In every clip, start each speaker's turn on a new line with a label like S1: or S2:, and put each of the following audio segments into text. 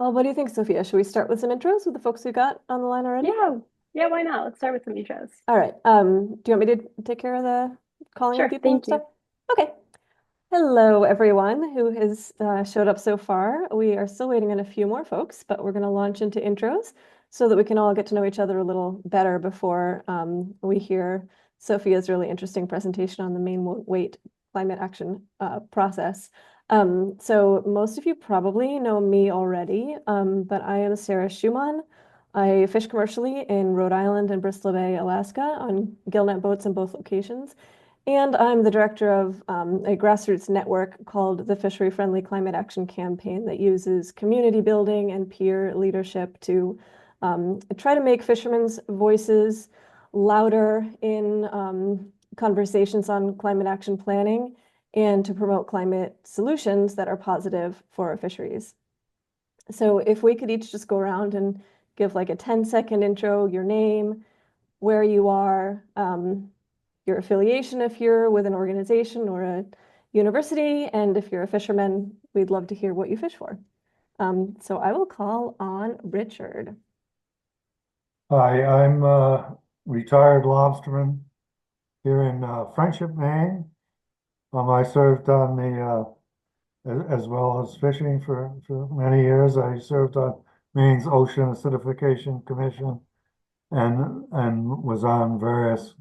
S1: Well, what do you think, Sophia? Should we start with some intros with the folks we got on the line already?
S2: Yeah, why not? Let's start with some intros.
S1: All right. Do you want me to take care of the calling of
S2: Sure,
S1: people and
S2: thank
S1: stuff?
S2: you.
S1: Okay. Hello, everyone who has showed up so far. We are still waiting on a few more folks, but we're going to launch into intros so that we can all get to know each other a little better before we hear Sophia's really interesting presentation on the Maine weight climate action process. So most of you probably know me already, but I am Sarah Schumann. I fish commercially in Rhode Island and Bristol Bay, Alaska on gillnet boats in both locations. And I'm the director of a grassroots network called the Fishery Friendly Climate Action Campaign that uses community building and peer leadership to try to make fishermen's voices louder in conversations on climate action planning and to promote climate solutions that are positive for our fisheries. So if we could each just go around and give like a 10-second intro, your name, where you are, your affiliation if you're with an organization or a university, and if you're a fisherman, we'd love to hear what you fish for. So I will call on Richard.
S3: Hi, I'm a retired lobsterman here in Friendship, Maine. I served on as well as fishing for many years. I served on Maine's Ocean Acidification Commission and was on various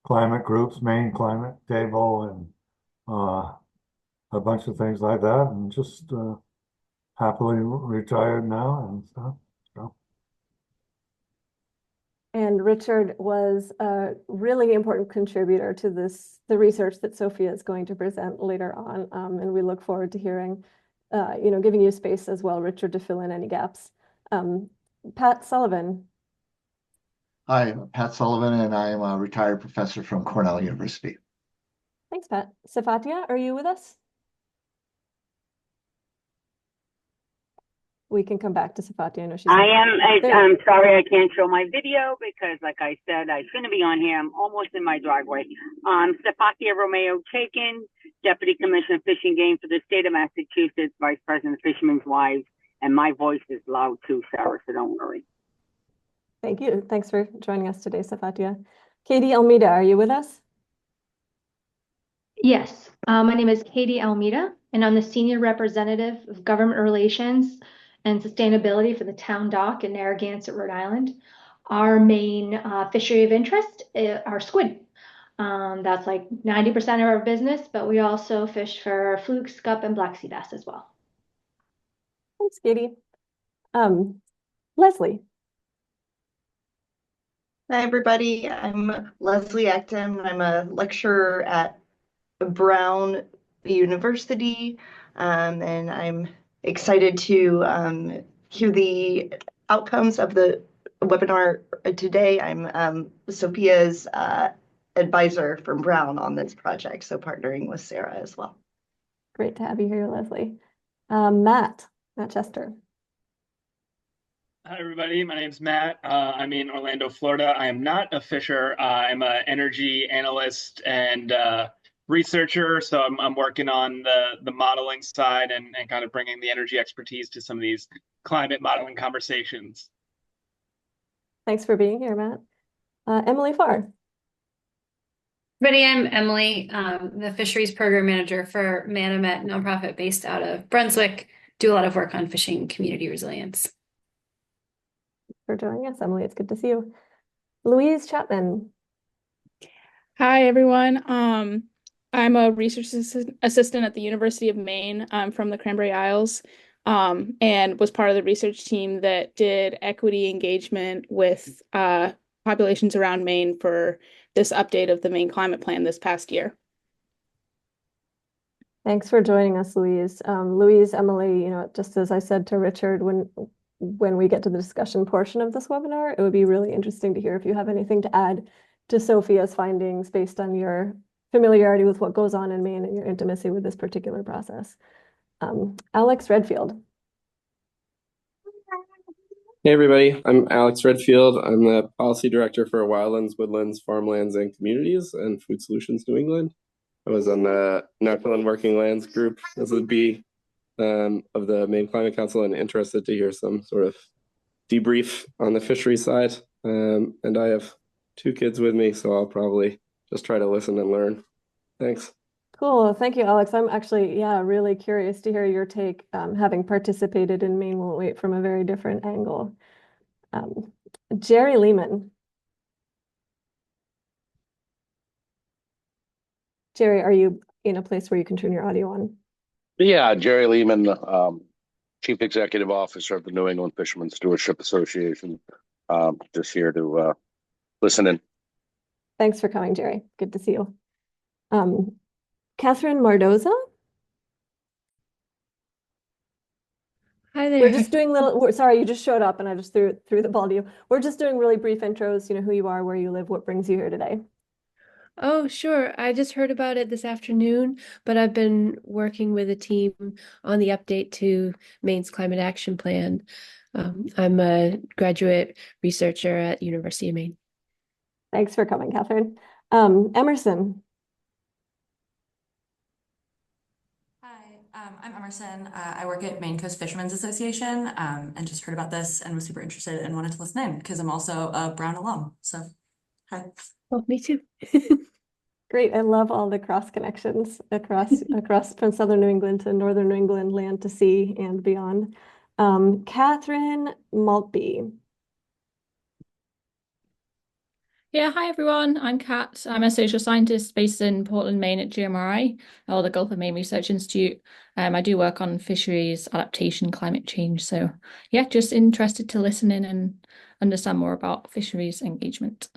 S3: climate groups, Maine Climate Table, and a bunch of things like that, and just happily retired now and stuff. So.
S1: And Richard was a really important contributor to the research that Sophia is going to present later on. And we look forward to hearing, giving you space as well, Richard, to fill in any gaps. Pat Sullivan.
S4: Hi, I'm Pat Sullivan, and I am a retired professor from Cornell University.
S1: Thanks, Pat. Safatia, are you with us? We can come back to Safatia. I know she's.
S5: I'm sorry I can't show my video because, like I said, I shouldn't be on here. I'm almost in my driveway. Safatia Romeo Chaikin, Deputy Commissioner of Fish and Game for the state of Massachusetts, Vice President of Fishermen's Wives, and my voice is loud too, Sarah, so don't worry.
S1: Thank you. Thanks for joining us today, Safatia. Katie Almeida, are you with us?
S6: Yes, my name is Katie Almeida, and I'm the Senior Representative of Government Relations and Sustainability for the Town Dock in Narragansett, Rhode Island. Our main fishery of interest are squid. That's like 90% of our business, but we also fish for fluke, scup, and black sea bass as well.
S1: Thanks, Katie. Leslie.
S7: Hi, everybody. I'm Leslie Acton. I'm a lecturer at Brown University, and I'm excited to hear the outcomes of the webinar today. I'm Sophia's advisor from Brown on this project, so partnering with Sarah as well.
S1: Great to have you here, Leslie. Matt Chester.
S8: Hi, everybody. My name's Matt. I'm in Orlando, Florida. I am not a fisher. I'm an energy analyst and researcher. So I'm working on the modeling side and kind of bringing the energy expertise to some of these climate modeling conversations.
S1: Thanks for being here, Matt. Emily Farr.
S9: Everybody, I'm Emily, the fisheries program manager for Manomet nonprofit based out of Brunswick. Do a lot of work on fishing community resilience.
S1: For joining us, Emily. It's good to see you. Louise Chapman.
S10: Hi, everyone. I'm a research assistant at the University of Maine. I'm from the Cranberry Isles and was part of the research team that did equity engagement with populations around Maine for this update of the Maine Climate Plan this past year.
S1: Thanks for joining us, Louise. Louise, Emily, just as I said to Richard, when we get to the discussion portion of this webinar, it would be really interesting to hear if you have anything to add to Sophia's findings based on your familiarity with what goes on in Maine and your intimacy with this particular process. Alex Redfield.
S11: Hey everybody, I'm Alex Redfield. I'm the Policy Director for Wildlands, Woodlands, Farmlands, and Communities and Food Solutions New England. I was on the Natural and Working Lands group as a bee of the Maine Climate Council and interested to hear some sort of debrief on the fishery side. And I have 2 kids with me, so I'll probably just try to listen and learn. Thanks.
S1: Cool. Thank you, Alex. I'm actually, really curious to hear your take, having participated in Maine Won't Wait from a very different angle. Jerry Lehman. Jerry, are you in a place where you can turn your audio on?
S12: Yeah, Jerry Lehman, Chief Executive Officer of the New England Fishermen's Stewardship Association. Just here to listen in.
S1: Thanks for coming, Jerry. Good to see you. Catherine Mardoza.
S13: Hi there.
S1: We're just doing sorry, you just showed up and I just threw the ball to you. We're just doing really brief intros, who you are, where you live, what brings you here today.
S13: Oh, sure. I just heard about it this afternoon, but I've been working with a team on the update to Maine's Climate Action Plan. I'm a graduate researcher at University of Maine.
S1: Thanks for coming, Catherine. Emerson.
S14: I'm Emerson. I work at Maine Coast Fishermen's Association and just heard about this and was super interested and wanted to listen in because I'm also a Brown alum. So, hi.
S13: Well, me too.
S1: Great. I love all the cross connections across from southern New England to northern New England, land to sea and beyond. Catherine Maltby.
S10: Yeah, hi everyone. I'm Kat. I'm a social scientist based in Portland, Maine at GMRI, or the Gulf of Maine Research Institute. I do work on fisheries, adaptation, climate change. So yeah, just interested to listen in and understand more about fisheries engagement.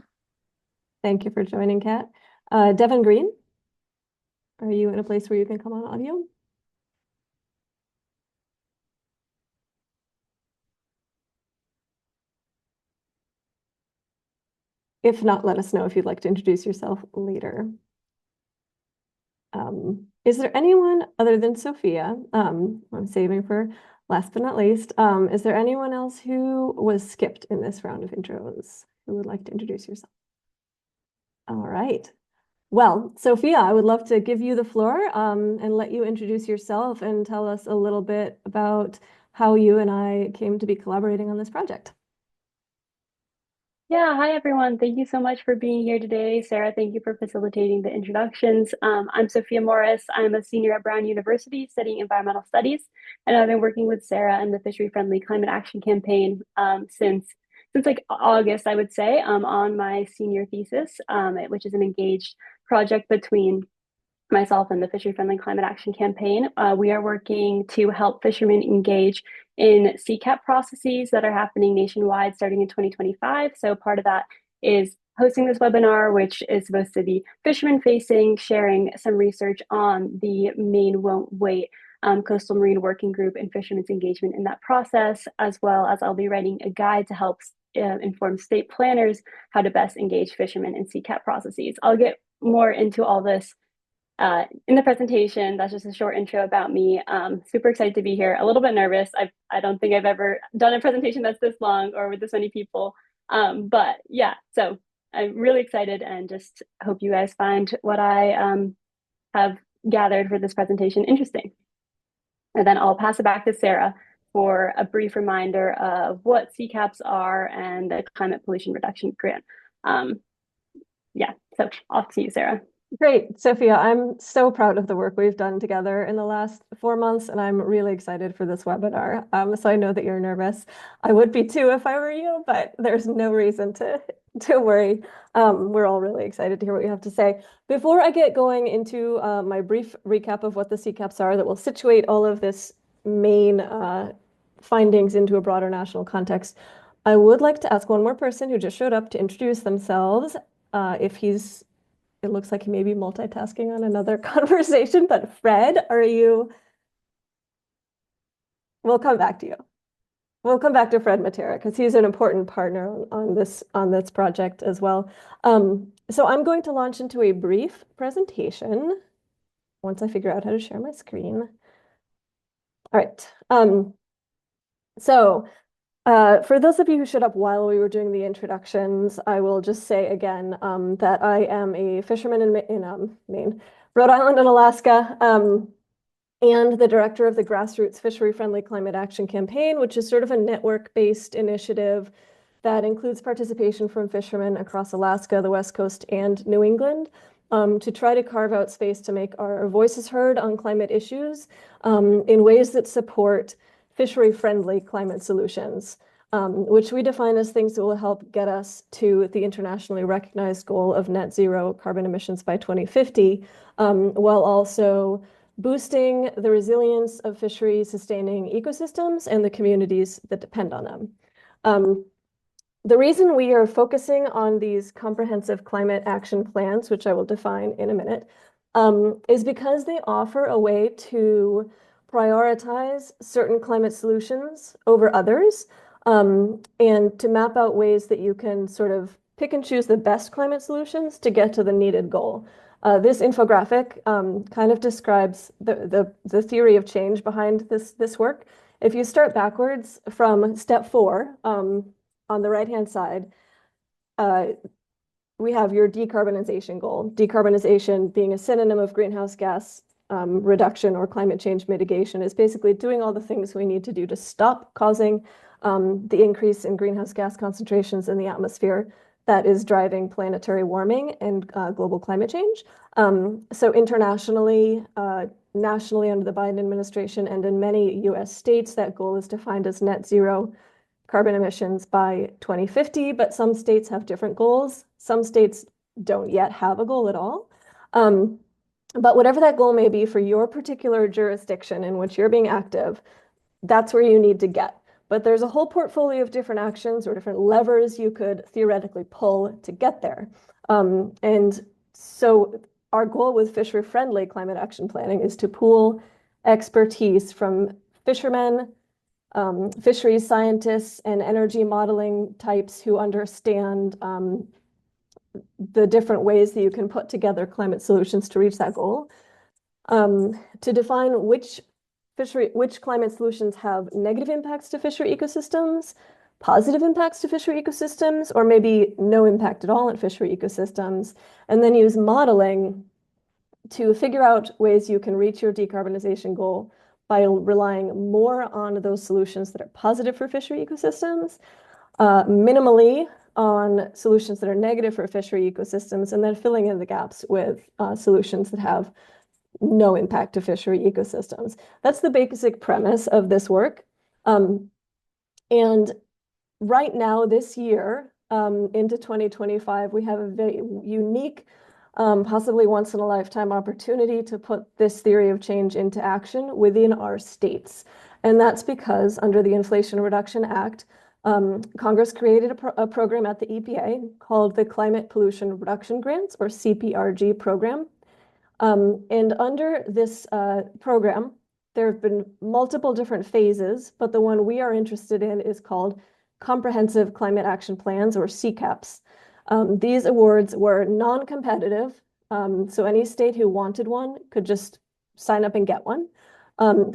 S1: Thank you for joining, Kat. Devin Green, are you in a place where you can come on audio? If not, let us know if you'd like to introduce yourself later. Is there anyone other than Sophia, I'm saving for last but not least, is there anyone else who was skipped in this round of intros who would like to introduce yourself? All right. Well, Sophia, I would love to give you the floor and let you introduce yourself and tell us a little bit about how you and I came to be collaborating on this project.
S2: Yeah, hi everyone. Thank you so much for being here today. Sarah, thank you for facilitating the introductions. I'm Sofia Morris. I'm a senior at Brown University studying environmental studies, and I've been working with Sarah and the Fishery Friendly Climate Action Campaign since like August, I would say, on my senior thesis, which is an engaged project between myself and the Fishery Friendly Climate Action Campaign. We are working to help fishermen engage in CCAP processes that are happening nationwide starting in 2025. So part of that is hosting this webinar, which is supposed to be fishermen facing, sharing some research on the Maine Won't Wait Coastal Marine Working Group and fishermen's engagement in that process, as well as I'll be writing a guide to help inform state planners how to best engage fishermen in CCAP processes. I'll get more into all this in the presentation. That's just a short intro about me. Super excited to be here. A little bit nervous. I don't think I've ever done a presentation that's this long or with this many people. But yeah, so I'm really excited and just hope you guys find what I have gathered for this presentation interesting. And then I'll pass it back to Sarah for a brief reminder of what CCAPs are and the Climate Pollution Reduction Grant. Yeah, so off to you, Sarah.
S1: Great, Sophia, I'm so proud of the work we've done together in the last 4 months, and I'm really excited for this webinar. So I know that you're nervous. I would be too if I were you, but there's no reason to worry. We're all really excited to hear what you have to say. Before I get going into my brief recap of what the CCAPs are that will situate all of this Maine findings into a broader national context, I would like to ask one more person who just showed up to introduce themselves. It looks like he may be multitasking on another conversation, but Fred, we'll come back to you. We'll come back to Fred Matera because he's an important partner on this project as well. So I'm going to launch into a brief presentation once I figure out how to share my screen. All right. For those of you who showed up while we were doing the introductions, I will just say again that I am a fisherman in Maine, Rhode Island and Alaska. and the director of the Grassroots Fishery Friendly Climate Action Campaign, which is sort of a network-based initiative that includes participation from fishermen across Alaska, the West Coast, and New England, to try to carve out space to make our voices heard on climate issues in ways that support fishery-friendly climate solutions, which we define as things that will help get us to the internationally recognized goal of net zero carbon emissions by 2050, while also boosting the resilience of fisheries sustaining ecosystems and the communities that depend on them. The reason we are focusing on these comprehensive climate action plans, which I will define in a minute, is because they offer a way to prioritize certain climate solutions over others, and to map out ways that you can sort of pick and choose the best climate solutions to get to the needed goal. This infographic kind of describes the theory of change behind this work. If you start backwards from step 4, on the right-hand side, we have your decarbonization goal. Decarbonization, being a synonym of greenhouse gas reduction or climate change mitigation, is basically doing all the things we need to do to stop causing the increase in greenhouse gas concentrations in the atmosphere that is driving planetary warming and global climate change. So internationally, nationally under the Biden administration, and in many US states, that goal is defined as net zero carbon emissions by 2050, but some states have different goals. Some states don't yet have a goal at all. But whatever that goal may be for your particular jurisdiction in which you're being active, that's where you need to get. But there's a whole portfolio of different actions or different levers you could theoretically pull to get there. And so our goal with fishery-friendly climate action planning is to pool expertise from fishermen, fisheries scientists, and energy modeling types who understand the different ways that you can put together climate solutions to reach that goal, to define which climate solutions have negative impacts to fishery ecosystems, positive impacts to fishery ecosystems, or maybe no impact at all in fishery ecosystems, and then use modeling to figure out ways you can reach your decarbonization goal by relying more on those solutions that are positive for fishery ecosystems, minimally on solutions that are negative for fishery ecosystems, and then filling in the gaps with solutions that have no impact to fishery ecosystems. That's the basic premise of this work. And right now, this year, into 2025, we have a very unique, possibly once in a lifetime opportunity to put this theory of change into action within our states. And that's because under the Inflation Reduction Act, Congress created a program at the EPA called the Climate Pollution Reduction Grants, or CPRG program. And under this program, there have been multiple different phases, but the one we are interested in is called Comprehensive Climate Action Plans, or CCAPs. These awards were non-competitive, so any state who wanted one could just sign up and get one.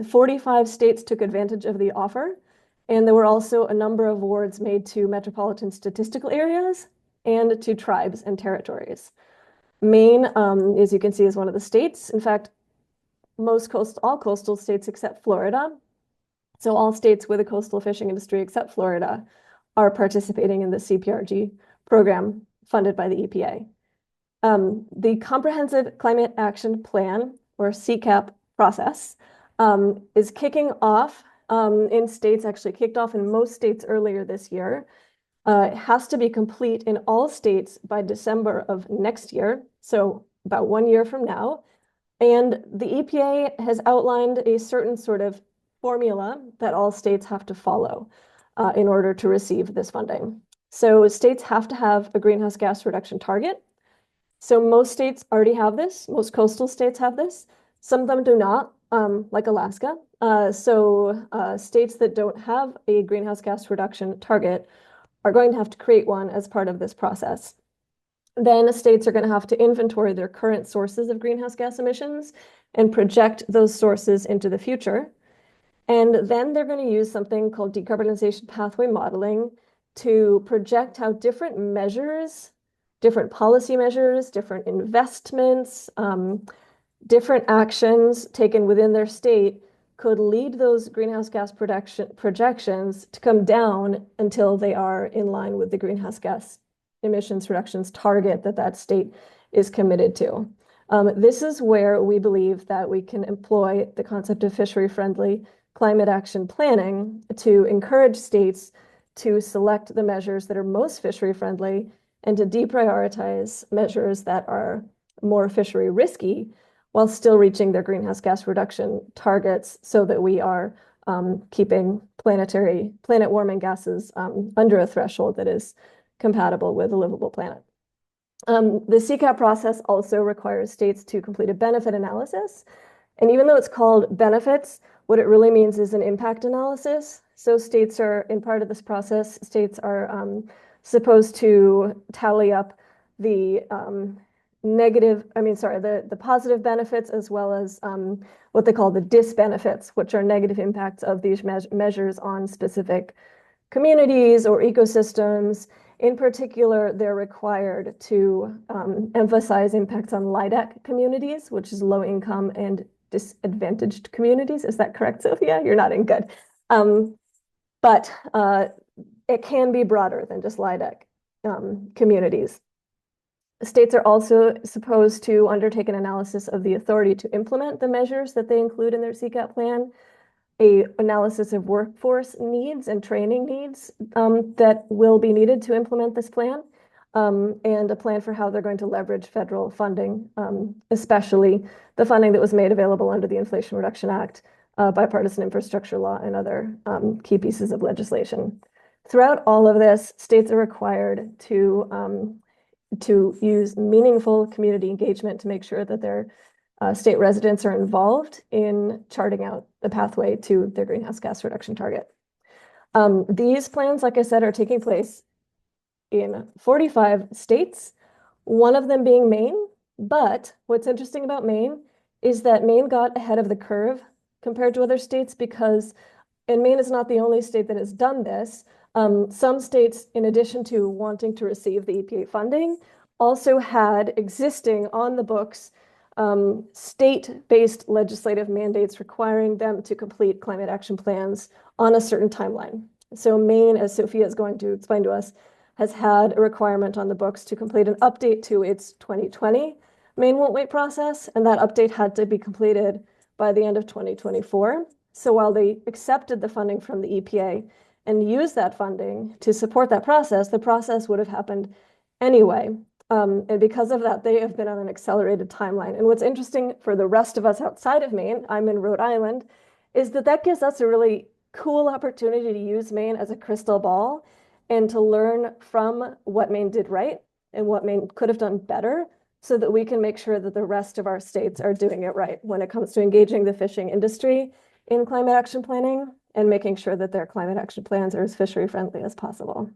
S1: 45 states took advantage of the offer, and there were also a number of awards made to metropolitan statistical areas and to tribes and territories. Maine, as you can see, is one of the states. In fact, all coastal states except Florida, so all states with a coastal fishing industry except Florida, are participating in the CPRG program funded by the EPA. The Comprehensive Climate Action Plan, or CCAP process, is kicking off in states, actually kicked off in most states earlier this year. It has to be complete in all states by December of next year, so about 1 year from now. And the EPA has outlined a certain sort of formula that all states have to follow in order to receive this funding. So states have to have a greenhouse gas reduction target. So most states already have this. Most coastal states have this. Some of them do not, like Alaska. States that don't have a greenhouse gas reduction target are going to have to create one as part of this process. Then states are going to have to inventory their current sources of greenhouse gas emissions and project those sources into the future. And then they're going to use something called decarbonization pathway modeling to project how different measures, different policy measures, different investments, different actions taken within their state could lead those greenhouse gas projections to come down until they are in line with the greenhouse gas emissions reductions target that that state is committed to. This is where we believe that we can employ the concept of fishery-friendly climate action planning to encourage states to select the measures that are most fishery-friendly and to deprioritize measures that are more fishery risky while still reaching their greenhouse gas reduction targets so that we are keeping planet warming gases under a threshold that is compatible with a livable planet. The CCAP process also requires states to complete a benefit analysis. And even though it's called benefits, what it really means is an impact analysis. So states are, in part of this process, states are supposed to tally up the the positive benefits as well as what they call the disbenefits, which are negative impacts of these measures on specific communities or ecosystems. In particular, they're required to emphasize impacts on LIDAC communities, which is low income and disadvantaged communities. Is that correct, Sophia? You're nodding, good. But it can be broader than just LIDAC communities. States are also supposed to undertake an analysis of the authority to implement the measures that they include in their CCAP plan, an analysis of workforce needs and training needs that will be needed to implement this plan, and a plan for how they're going to leverage federal funding, especially the funding that was made available under the Inflation Reduction Act, bipartisan infrastructure law, and other key pieces of legislation. Throughout all of this, states are required to use meaningful community engagement to make sure that their state residents are involved in charting out the pathway to their greenhouse gas reduction target. These plans, like I said, are taking place in 45 states, one of them being Maine. But what's interesting about Maine is that Maine got ahead of the curve compared to other states and Maine is not the only state that has done this. Some states, in addition to wanting to receive the EPA funding, also had existing on the books state-based legislative mandates requiring them to complete climate action plans on a certain timeline. So Maine, as Sophia is going to explain to us, has had a requirement on the books to complete an update to its 2020 Maine Won't Wait process, and that update had to be completed by the end of 2024. So while they accepted the funding from the EPA and used that funding to support that process, the process would have happened anyway. And because of that, they have been on an accelerated timeline. And what's interesting for the rest of us outside of Maine, I'm in Rhode Island, is that that gives us a really cool opportunity to use Maine as a crystal ball and to learn from what Maine did right and what Maine could have done better so that we can make sure that the rest of our states are doing it right when it comes to engaging the fishing industry in climate action planning and making sure that their climate action plans are as fishery friendly as possible.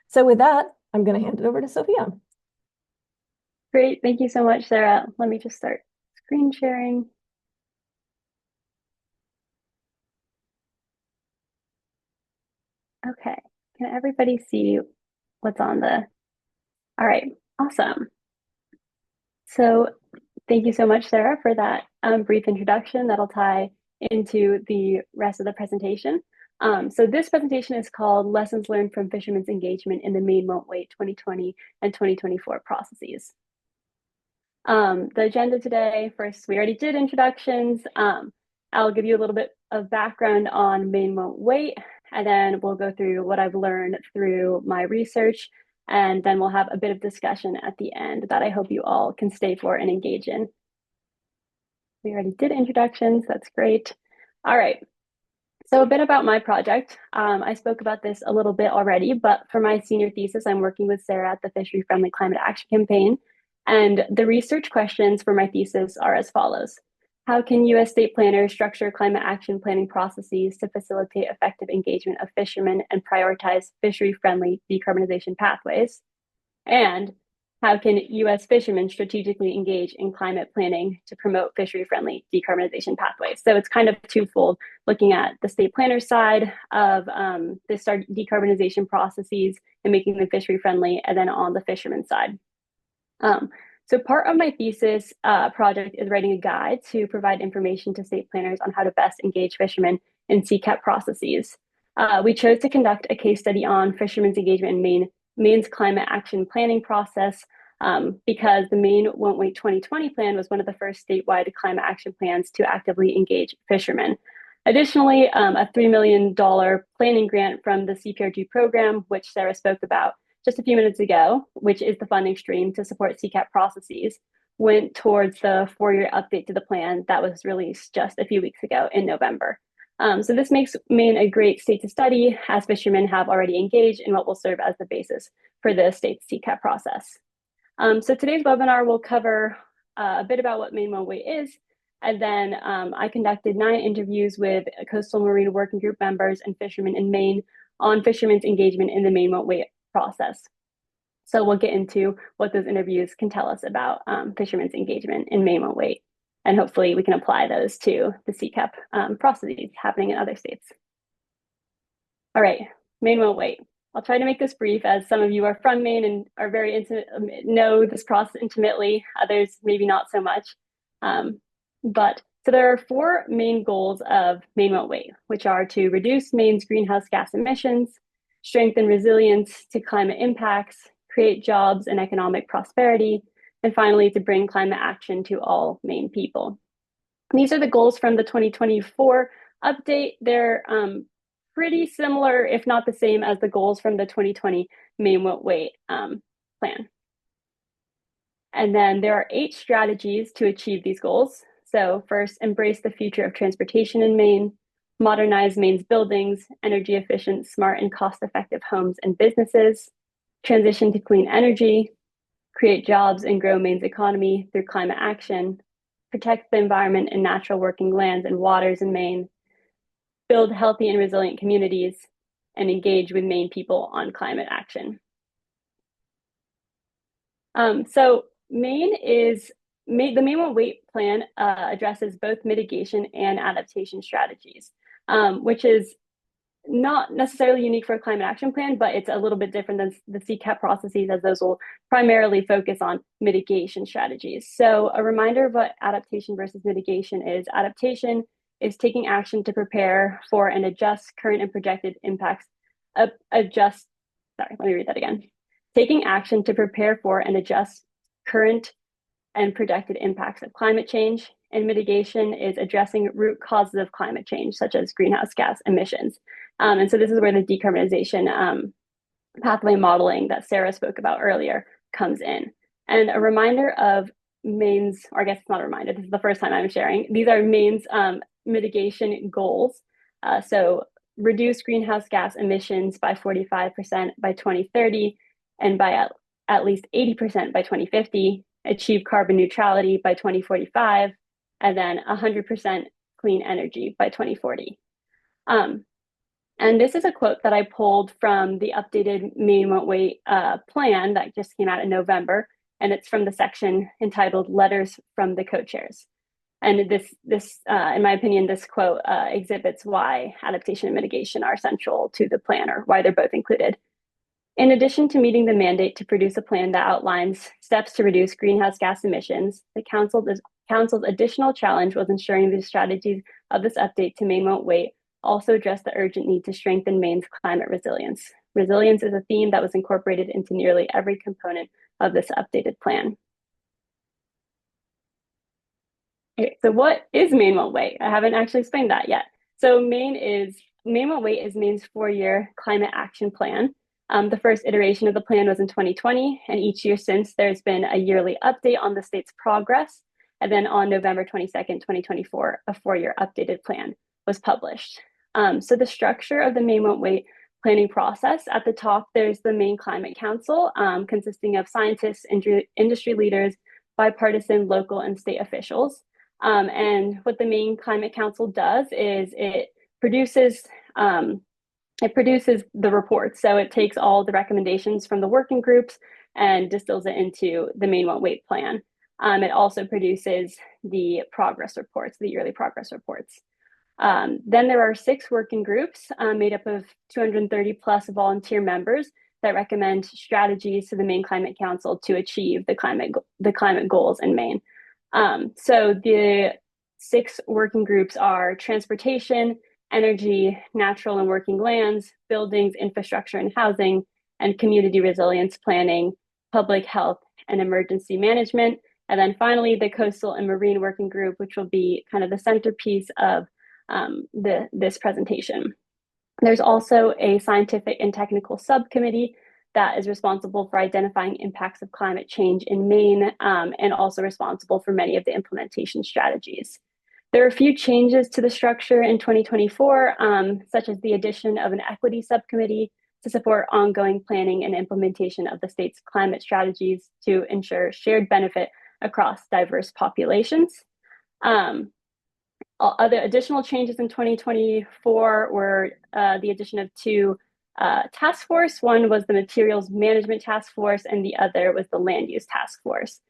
S1: So with that, I'm going to hand it over to Sophia.
S2: Great. Thank you so much, Sarah. Let me just start screen sharing. Okay. Can everybody see what's on the... All right. Awesome. So thank you so much, Sarah, for that brief introduction that'll tie into the rest of the presentation. So this presentation is called Lessons Learned from Fishermen's Engagement in the Maine Won't Wait 2020 and 2024 Processes. The agenda today, first, we already did introductions. I'll give you a little bit of background on Maine Won't Wait, and then we'll go through what I've learned through my research, and then we'll have a bit of discussion at the end that I hope you all can stay for and engage in. We already did introductions, that's great. All right. So a bit about my project. I spoke about this a little bit already, but for my senior thesis, I'm working with Sarah at the Fishery Friendly Climate Action Campaign. And the research questions for my thesis are as follows. How can U.S. state planners structure climate action planning processes to facilitate effective engagement of fishermen and prioritize fishery-friendly decarbonization pathways? And how can U.S. fishermen strategically engage in climate planning to promote fishery-friendly decarbonization pathways? So it's kind of twofold, looking at the state planner side of the decarbonization processes and making them fishery-friendly, and then on the fisherman side. So part of my thesis project is writing a guide to provide information to state planners on how to best engage fishermen in CCAP processes. We chose to conduct a case study on fishermen's engagement in Maine's climate action planning process because the Maine Won't Wait 2020 plan was one of the first statewide climate action plans to actively engage fishermen. Additionally, a $3 million planning grant from the CPRG program, which Sarah spoke about just a few minutes ago, which is the funding stream to support CCAP processes, went towards the 4-year update to the plan that was released just a few weeks ago in November. So this makes Maine a great state to study, as fishermen have already engaged in what will serve as the basis for the state's CCAP process. So today's webinar will cover a bit about what Maine Won't Wait is, and then I conducted 9 interviews with coastal marine working group members and fishermen in Maine on fishermen's engagement in the Maine Won't Wait process. So we'll get into what those interviews can tell us about fishermen's engagement in Maine Won't Wait. And hopefully we can apply those to the CCAP processes happening in other states. All right, Maine Won't Wait. I'll try to make this brief, as some of you are from Maine and are very intimate, know this process intimately, others maybe not so much. So there are 4 main goals of Maine Won't Wait, which are to reduce Maine's greenhouse gas emissions, strengthen resilience to climate impacts, create jobs and economic prosperity, and finally, to bring climate action to all Maine people. These are the goals from the 2024 update. They're pretty similar, if not the same, as the goals from the 2020 Maine Won't Wait plan. And then there are 8 strategies to achieve these goals. So first, embrace the future of transportation in Maine, modernize Maine's buildings, energy efficient, smart, and cost-effective homes and businesses, transition to clean energy, create jobs and grow Maine's economy through climate action, protect the environment and natural working lands and waters in Maine, build healthy and resilient communities, and engage with Maine people on climate action. So the Maine Won't Wait plan addresses both mitigation and adaptation strategies, which is not necessarily unique for a climate action plan, but it's a little bit different than the CCAP processes, as those will primarily focus on mitigation strategies. So a reminder of what adaptation versus mitigation is. Adaptation is taking action to prepare for and adjust current and projected impacts. Taking action to prepare for and adjust current and projected impacts of climate change. And mitigation is addressing root causes of climate change, such as greenhouse gas emissions. And so this is where the decarbonization pathway modeling that Sarah spoke about earlier comes in. And a reminder of Maine's, or I guess it's not a reminder, this is the first time I'm sharing, these are Maine's mitigation goals. So reduce greenhouse gas emissions by 45% by 2030, and by at least 80% by 2050, achieve carbon neutrality by 2045, and then 100% clean energy by 2040. And this is a quote that I pulled from the updated Maine Won't Wait plan that just came out in November, and it's from the section entitled Letters from the Co-Chairs. And this, in my opinion, this quote exhibits why adaptation and mitigation are central to the plan, or why they're both included. In addition to meeting the mandate to produce a plan that outlines steps to reduce greenhouse gas emissions, the Council's additional challenge was ensuring the strategies of this update to Maine Won't Wait also address the urgent need to strengthen Maine's climate resilience. Resilience is a theme that was incorporated into nearly every component of this updated plan. Okay, so what is Maine Won't Wait? I haven't actually explained that yet. So Maine Won't Wait is Maine's 4-year climate action plan. The first iteration of the plan was in 2020, and each year since, there's been a yearly update on the state's progress. And then on November 22nd, 2024, a 4-year updated plan was published. So the structure of the Maine Won't Wait planning process, at the top, there's the Maine Climate Council, consisting of scientists, industry leaders, bipartisan, local, and state officials. And what the Maine Climate Council does is it produces the reports. So it takes all the recommendations from the working groups and distills it into the Maine Won't Wait plan. It also produces the progress reports, the yearly progress reports. Then there are 6 working groups made up of 230 plus volunteer members that recommend strategies to the Maine Climate Council to achieve the climate goals in Maine. So the 6 working groups are transportation, energy, natural and working lands, buildings, infrastructure and housing, and community resilience planning, public health, and emergency management. And then finally, the coastal and marine working group, which will be kind of the centerpiece of this presentation. There's also a scientific and technical subcommittee that is responsible for identifying impacts of climate change in Maine, and also responsible for many of the implementation strategies. There are a few changes to the structure in 2024, such as the addition of an equity subcommittee to support ongoing planning and implementation of the state's climate strategies to ensure shared benefit across diverse populations. Other additional changes in 2024 were the addition of 2 task force. One was the Materials Management Task Force, and the other was the Land Use Task Force.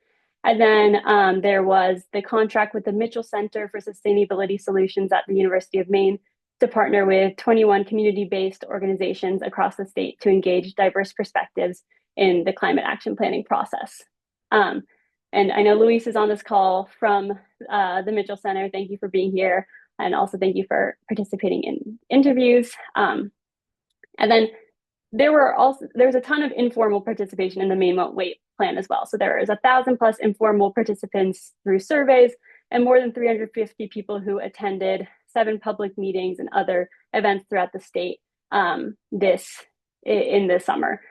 S2: And then there was the contract with the Mitchell Center for Sustainability Solutions at the University of Maine to partner with 21 community-based organizations across the state to engage diverse perspectives in the climate action planning process. And I know Luis is on this call from the Mitchell Center. Thank you for being here. And also thank you for participating in interviews. And then there was a ton of informal participation in the Maine Won't Wait plan as well. So there is 1,000+ informal participants through surveys and more than 350 people who attended 7 public meetings and other events throughout the state in the summer.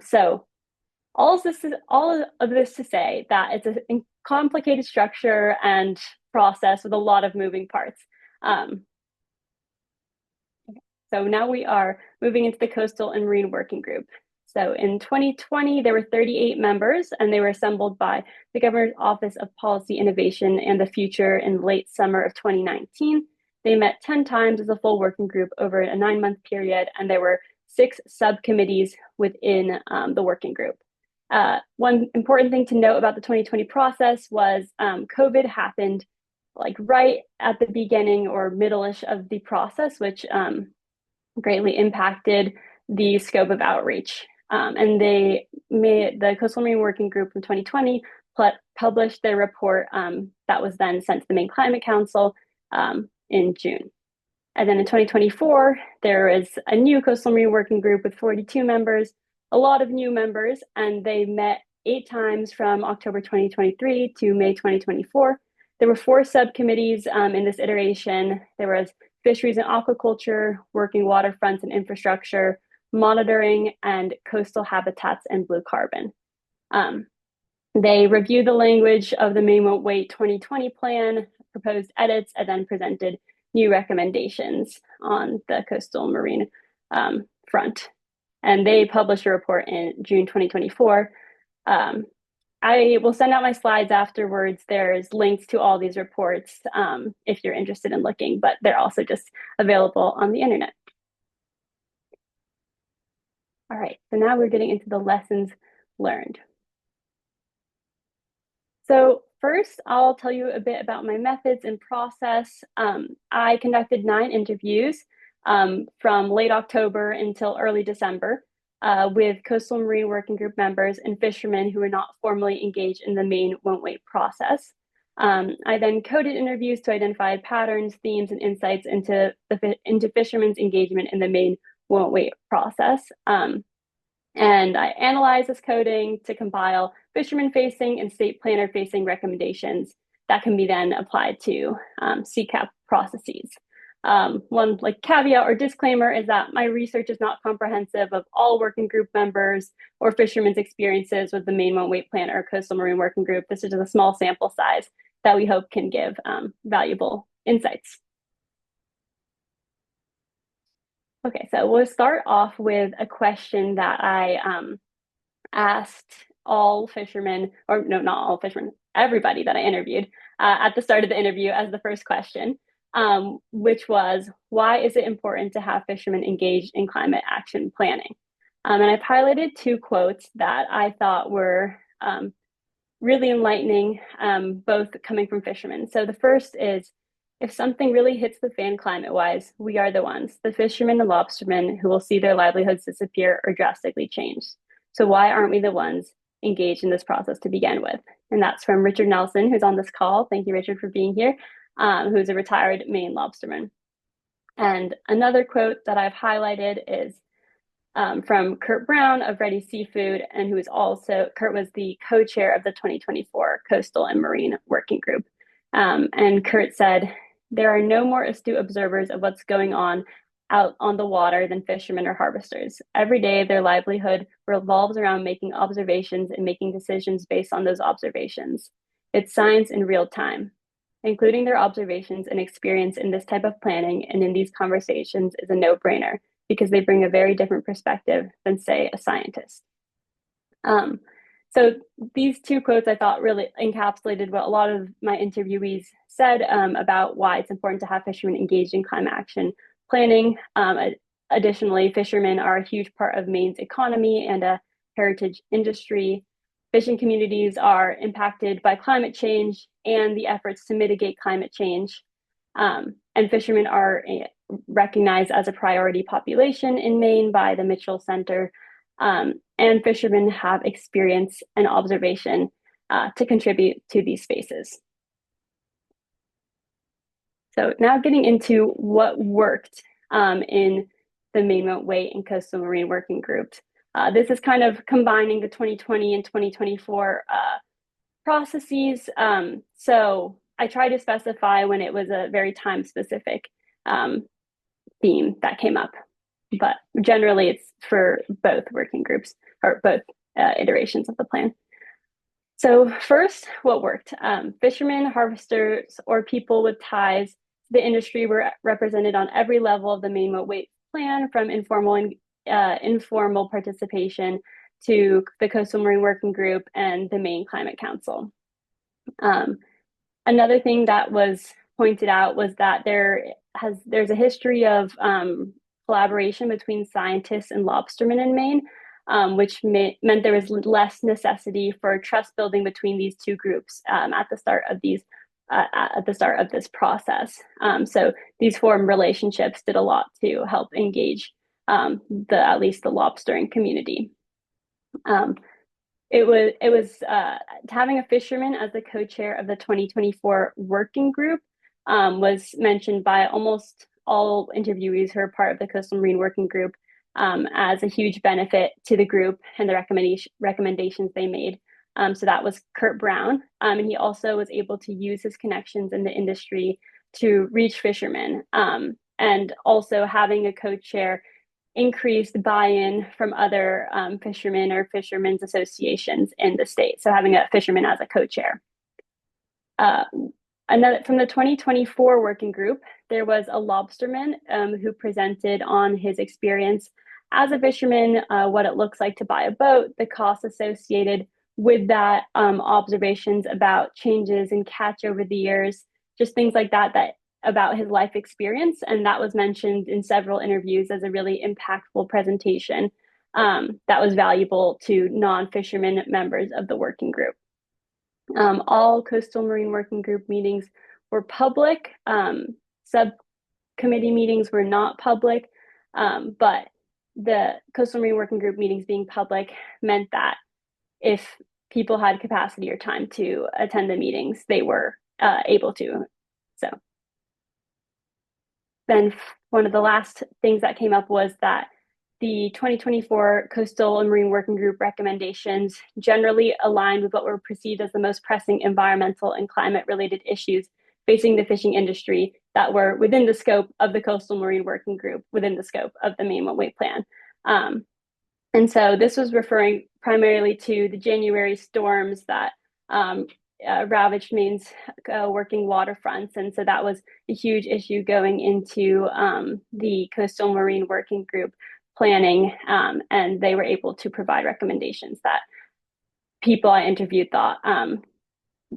S2: So all of this to say that it's a complicated structure and process with a lot of moving parts. So now we are moving into the Coastal and Marine Working Group. So in 2020, there were 38 members, and they were assembled by the Governor's Office of Policy Innovation and the Future in late summer of 2019. They met 10 times as a full working group over a 9-month period, and there were 6 subcommittees within the working group. One important thing to note about the 2020 process was COVID happened like right at the beginning or middle-ish of the process, which greatly impacted the scope of outreach. And they made the Coastal Marine Working Group in 2020 published their report that was then sent to the Maine Climate Council in June. And then in 2024, there is a new Coastal Marine Working Group with 42 members, a lot of new members, and they met 8 times from October 2023 to May 2024. There were 4 subcommittees in this iteration. There was Fisheries and Aquaculture, Working Waterfronts and Infrastructure, Monitoring, and Coastal Habitats and Blue Carbon. They reviewed the language of the Maine Won't Wait 2020 plan, proposed edits, and then presented new recommendations on the coastal marine front. And they published a report in June 2024. I will send out my slides afterwards. There's links to all these reports if you're interested in looking, but they're also just available on the internet. All right, so now we're getting into the lessons learned. So first, I'll tell you a bit about my methods and process. I conducted 9 interviews from late October until early December with Coastal Marine Working Group members and fishermen who were not formally engaged in the Maine Won't Wait process. I then coded interviews to identify patterns, themes, and insights into fishermen's engagement in the Maine Won't Wait process. And I analyzed this coding to compile fisherman-facing and state planner-facing recommendations that can be then applied to CCAP processes. One caveat or disclaimer is that my research is not comprehensive of all working group members or fishermen's experiences with the Maine Won't Wait plan or Coastal Marine Working Group. This is just a small sample size that we hope can give valuable insights. Okay, so we'll start off with a question that I asked all fishermen, or no, not all fishermen, everybody that I interviewed at the start of the interview as the first question, which was, why is it important to have fishermen engaged in climate action planning? And I've highlighted 2 quotes that I thought were really enlightening, both coming from fishermen. So the first is, If something really hits the fan climate-wise, we are the ones, the fishermen and lobstermen, who will see their livelihoods disappear or drastically change. So why aren't we the ones engaged in this process to begin with? And that's from Richard Nelson, who's on this call. Thank you, Richard, for being here, who's a retired Maine lobsterman. And another quote that I've highlighted is from Kurt Brown of Ready Seafood, and who is also, Kurt was the co-chair of the 2024 Coastal and Marine Working Group. And Kurt said, "There are no more astute observers of what's going on out on the water than fishermen or harvesters. Every day, their livelihood revolves around making observations and making decisions based on those observations. It's science in real time. Including their observations and experience in this type of planning and in these conversations is a no-brainer, because they bring a very different perspective than, say, a scientist." So these two quotes I thought really encapsulated what a lot of my interviewees said about why it's important to have fishermen engaged in climate action planning. Additionally, fishermen are a huge part of Maine's economy and a heritage industry. Fishing communities are impacted by climate change and the efforts to mitigate climate change. And fishermen are recognized as a priority population in Maine by the Mitchell Center. And fishermen have experience and observation to contribute to these spaces. So now getting into what worked in the Maine Moat Weight and Coastal Marine Working Group. This is kind of combining the 2020 and 2024 processes. So I try to specify when it was a very time-specific theme that came up, but generally it's for both working groups or both iterations of the plan. So first, what worked? Fishermen, harvesters, or people with ties to the industry were represented on every level of the Maine Moat Weight plan, from informal and informal participation to the Coastal Marine Working Group and the Maine Climate Council. Another thing that was pointed out was that there's a history of collaboration between scientists and lobstermen in Maine, which meant there was less necessity for trust building between these two groups at the start of this process. So these formed relationships did a lot to help engage at least the lobstering community. It was having a fisherman as the co-chair of the 2024 working group was mentioned by almost all interviewees who are part of the Coastal Marine Working Group as a huge benefit to the group and the recommendations they made. So that was Kurt Brown, and he also was able to use his connections in the industry to reach fishermen, and also having a co-chair increased buy-in from other fishermen or fishermen's associations in the state. So having a fisherman as a co-chair. Another from the 2024 working group, there was a lobsterman who presented on his experience as a fisherman, what it looks like to buy a boat, the costs associated with that, observations about changes in catch over the years, just things like that about his life experience. And that was mentioned in several interviews as a really impactful presentation that was valuable to non-fishermen members of the working group. All Coastal Marine Working Group meetings were public. Subcommittee meetings were not public, but the Coastal Marine Working Group meetings being public meant that if people had capacity or time to attend the meetings, they were able to. So then one of the last things that came up was that the 2024 Coastal and Marine Working Group recommendations generally aligned with what were perceived as the most pressing environmental and climate-related issues facing the fishing industry that were within the scope of the Coastal Marine Working Group, within the scope of the Maine Moat Weight Plan. And so this was referring primarily to the January storms that ravaged Maine's working waterfronts. And so that was a huge issue going into the Coastal Marine Working Group planning, and they were able to provide recommendations that people I interviewed thought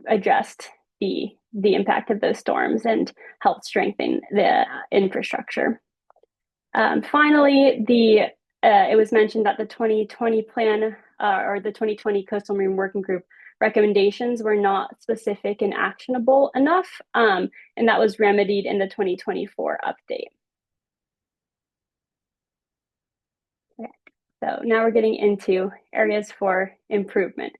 S2: addressed the impact of those storms and helped strengthen the infrastructure. Finally, it was mentioned that the 2020 plan or the 2020 Coastal Marine Working Group recommendations were not specific and actionable enough, and that was remedied in the 2024 update. Okay, so now we're getting into areas for improvement.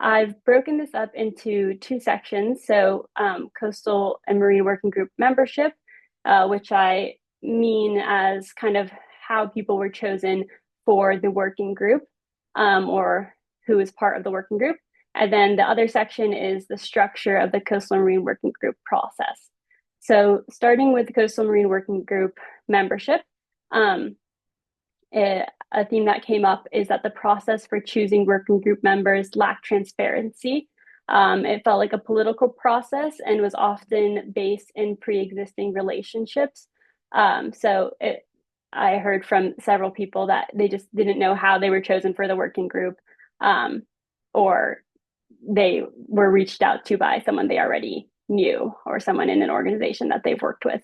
S2: I've broken this up into two sections. So coastal and marine working group membership, which I mean as kind of how people were chosen for the working group, or who is part of the working group. And then the other section is the structure of the coastal and marine working group process. So starting with the coastal marine working group membership, a theme that came up is that the process for choosing working group members lacked transparency. It felt like a political process and was often based in pre-existing relationships. I heard from several people that they just didn't know how they were chosen for the working group, or they were reached out to by someone they already knew or someone in an organization that they've worked with.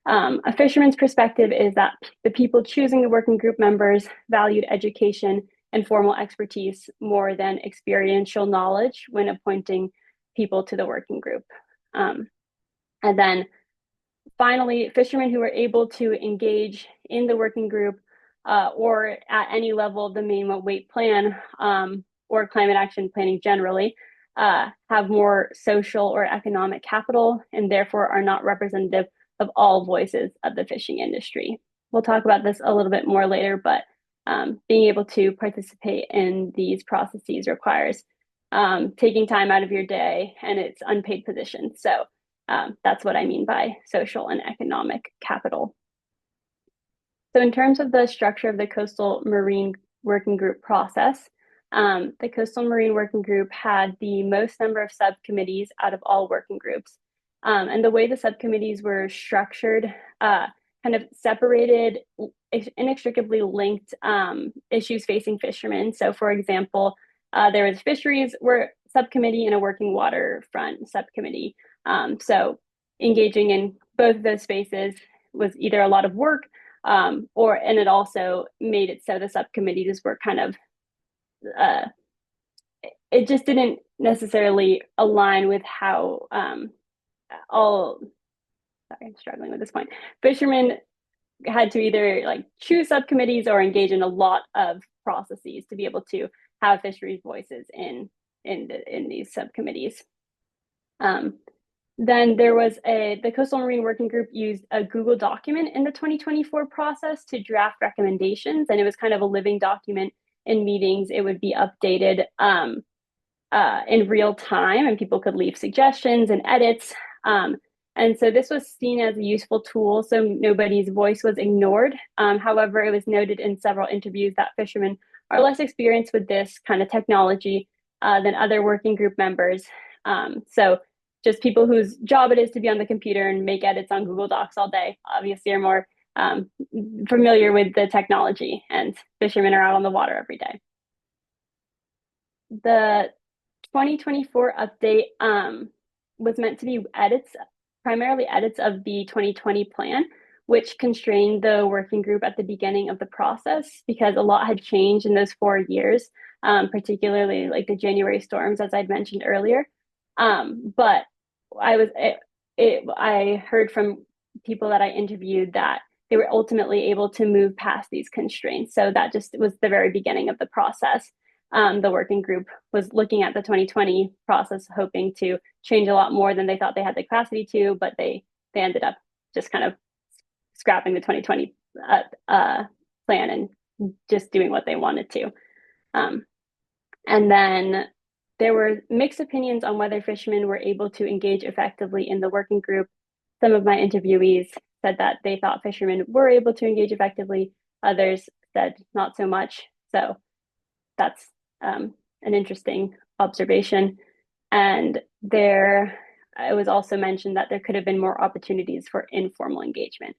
S2: A fisherman's perspective is that the people choosing the working group members valued education and formal expertise more than experiential knowledge when appointing people to the working group. And then finally, fishermen who were able to engage in the working group or at any level of the minimum weight plan or climate action planning generally have more social or economic capital and therefore are not representative of all voices of the fishing industry. We'll talk about this a little bit more later, but being able to participate in these processes requires taking time out of your day, and it's unpaid positions. So that's what I mean by social and economic capital. So in terms of the structure of the coastal marine working group process, the coastal marine working group had the most number of subcommittees out of all working groups. And the way the subcommittees were structured kind of separated inextricably linked issues facing fishermen. So for example, there was fisheries subcommittee and a working waterfront subcommittee. So engaging in both of those spaces was either a lot of work and it also made it so the subcommittees were kind of, it just didn't necessarily align with how sorry, I'm struggling with this point. Fishermen had to either like choose subcommittees or engage in a lot of processes to be able to have fisheries voices in these subcommittees. Then there was the Coastal Marine Working Group used a Google document in the 2024 process to draft recommendations, and it was kind of a living document. In meetings, it would be updated in real time, and people could leave suggestions and edits. And so this was seen as a useful tool, so nobody's voice was ignored. However, it was noted in several interviews that fishermen are less experienced with this kind of technology than other working group members. So just people whose job it is to be on the computer and make edits on Google Docs all day, obviously are more familiar with the technology, and fishermen are out on the water every day. The 2024 update was meant to be primarily edits of the 2020 plan, which constrained the working group at the beginning of the process because a lot had changed in those 4 years, particularly like the January storms, as I'd mentioned earlier. But I heard from people that I interviewed that they were ultimately able to move past these constraints. So that just was the very beginning of the process. The working group was looking at the 2020 process, hoping to change a lot more than they thought they had the capacity to, but they ended up just kind of scrapping the 2020 plan and just doing what they wanted to. And then there were mixed opinions on whether fishermen were able to engage effectively in the working group. Some of my interviewees said that they thought fishermen were able to engage effectively. Others said not so much. So that's an interesting observation. And it was also mentioned that there could have been more opportunities for informal engagement.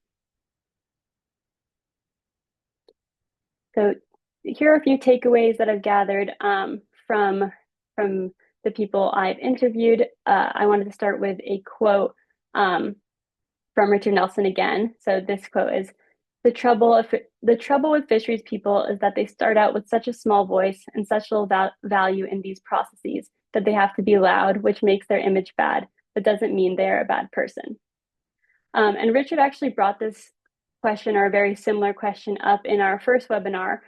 S2: So here are a few takeaways that I've gathered from the people I've interviewed. I wanted to start with a quote from Richard Nelson again. So this quote is, the trouble with fisheries people is that they start out with such a small voice and such little value in these processes that they have to be loud, which makes their image bad, but doesn't mean they're a bad person. And Richard actually brought this question, or a very similar question, up in our first webinar,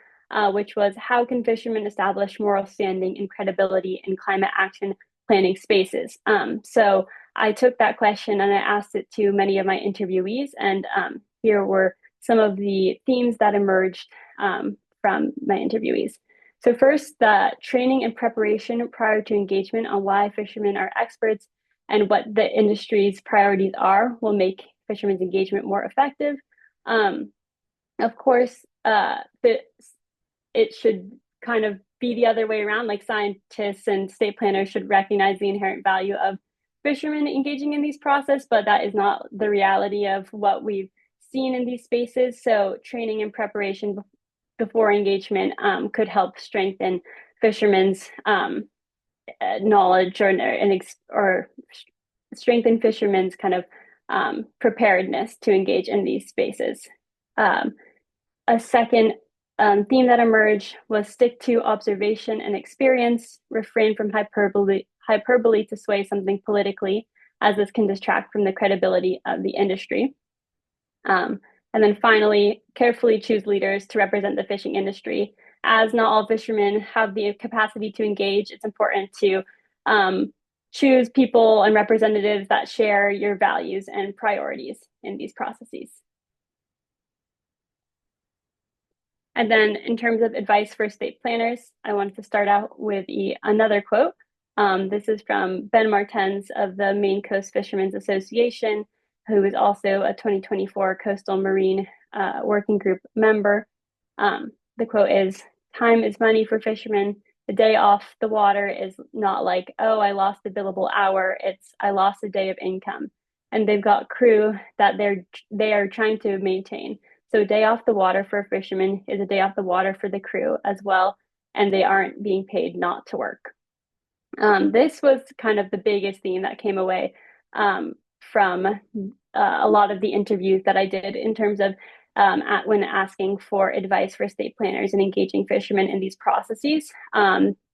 S2: which was, how can fishermen establish moral standing and credibility in climate action planning spaces? So I took that question and I asked it to many of my interviewees, and here were some of the themes that emerged from my interviewees. So first, the training and preparation prior to engagement on why fishermen are experts and what the industry's priorities are will make fishermen's engagement more effective. Of course, it should kind of be the other way around, like scientists and state planners should recognize the inherent value of fishermen engaging in these processes, but that is not the reality of what we've seen in these spaces. So training and preparation before engagement could help strengthen fishermen's knowledge or strengthen fishermen's kind of preparedness to engage in these spaces. A second theme that emerged was stick to observation and experience, refrain from hyperbole to sway something politically, as this can distract from the credibility of the industry. And then finally, carefully choose leaders to represent the fishing industry. As not all fishermen have the capacity to engage, it's important to choose people and representatives that share your values and priorities in these processes. And then in terms of advice for state planners, I wanted to start out with another quote. This is from Ben Martens of the Maine Coast Fishermen's Association, who is also a 2024 Coastal Marine Working Group member. The quote is, "Time is money for fishermen. The day off the water is not like, oh, I lost a billable hour. It's, I lost a day of income." And they've got crew that they are trying to maintain. So a day off the water for a fisherman is a day off the water for the crew as well, and they aren't being paid not to work. This was kind of the biggest theme that came away from a lot of the interviews that I did in terms of when asking for advice for state planners and engaging fishermen in these processes,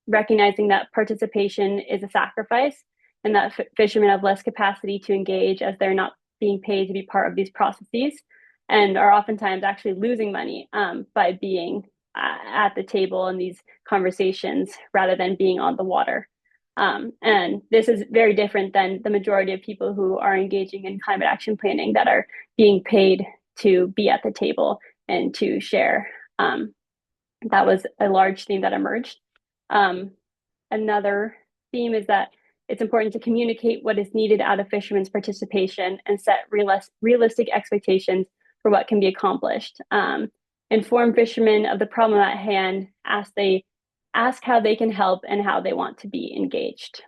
S2: recognizing that participation is a sacrifice and that fishermen have less capacity to engage as they're not being paid to be part of these processes, and are oftentimes actually losing money by being at the table in these conversations rather than being on the water. And this is very different than the majority of people who are engaging in climate action planning that are being paid to be at the table and to share. That was a large theme that emerged. Another theme is that it's important to communicate what is needed out of fishermen's participation and set realistic expectations for what can be accomplished. Inform fishermen of the problem at hand, ask how they can help and how they want to be engaged.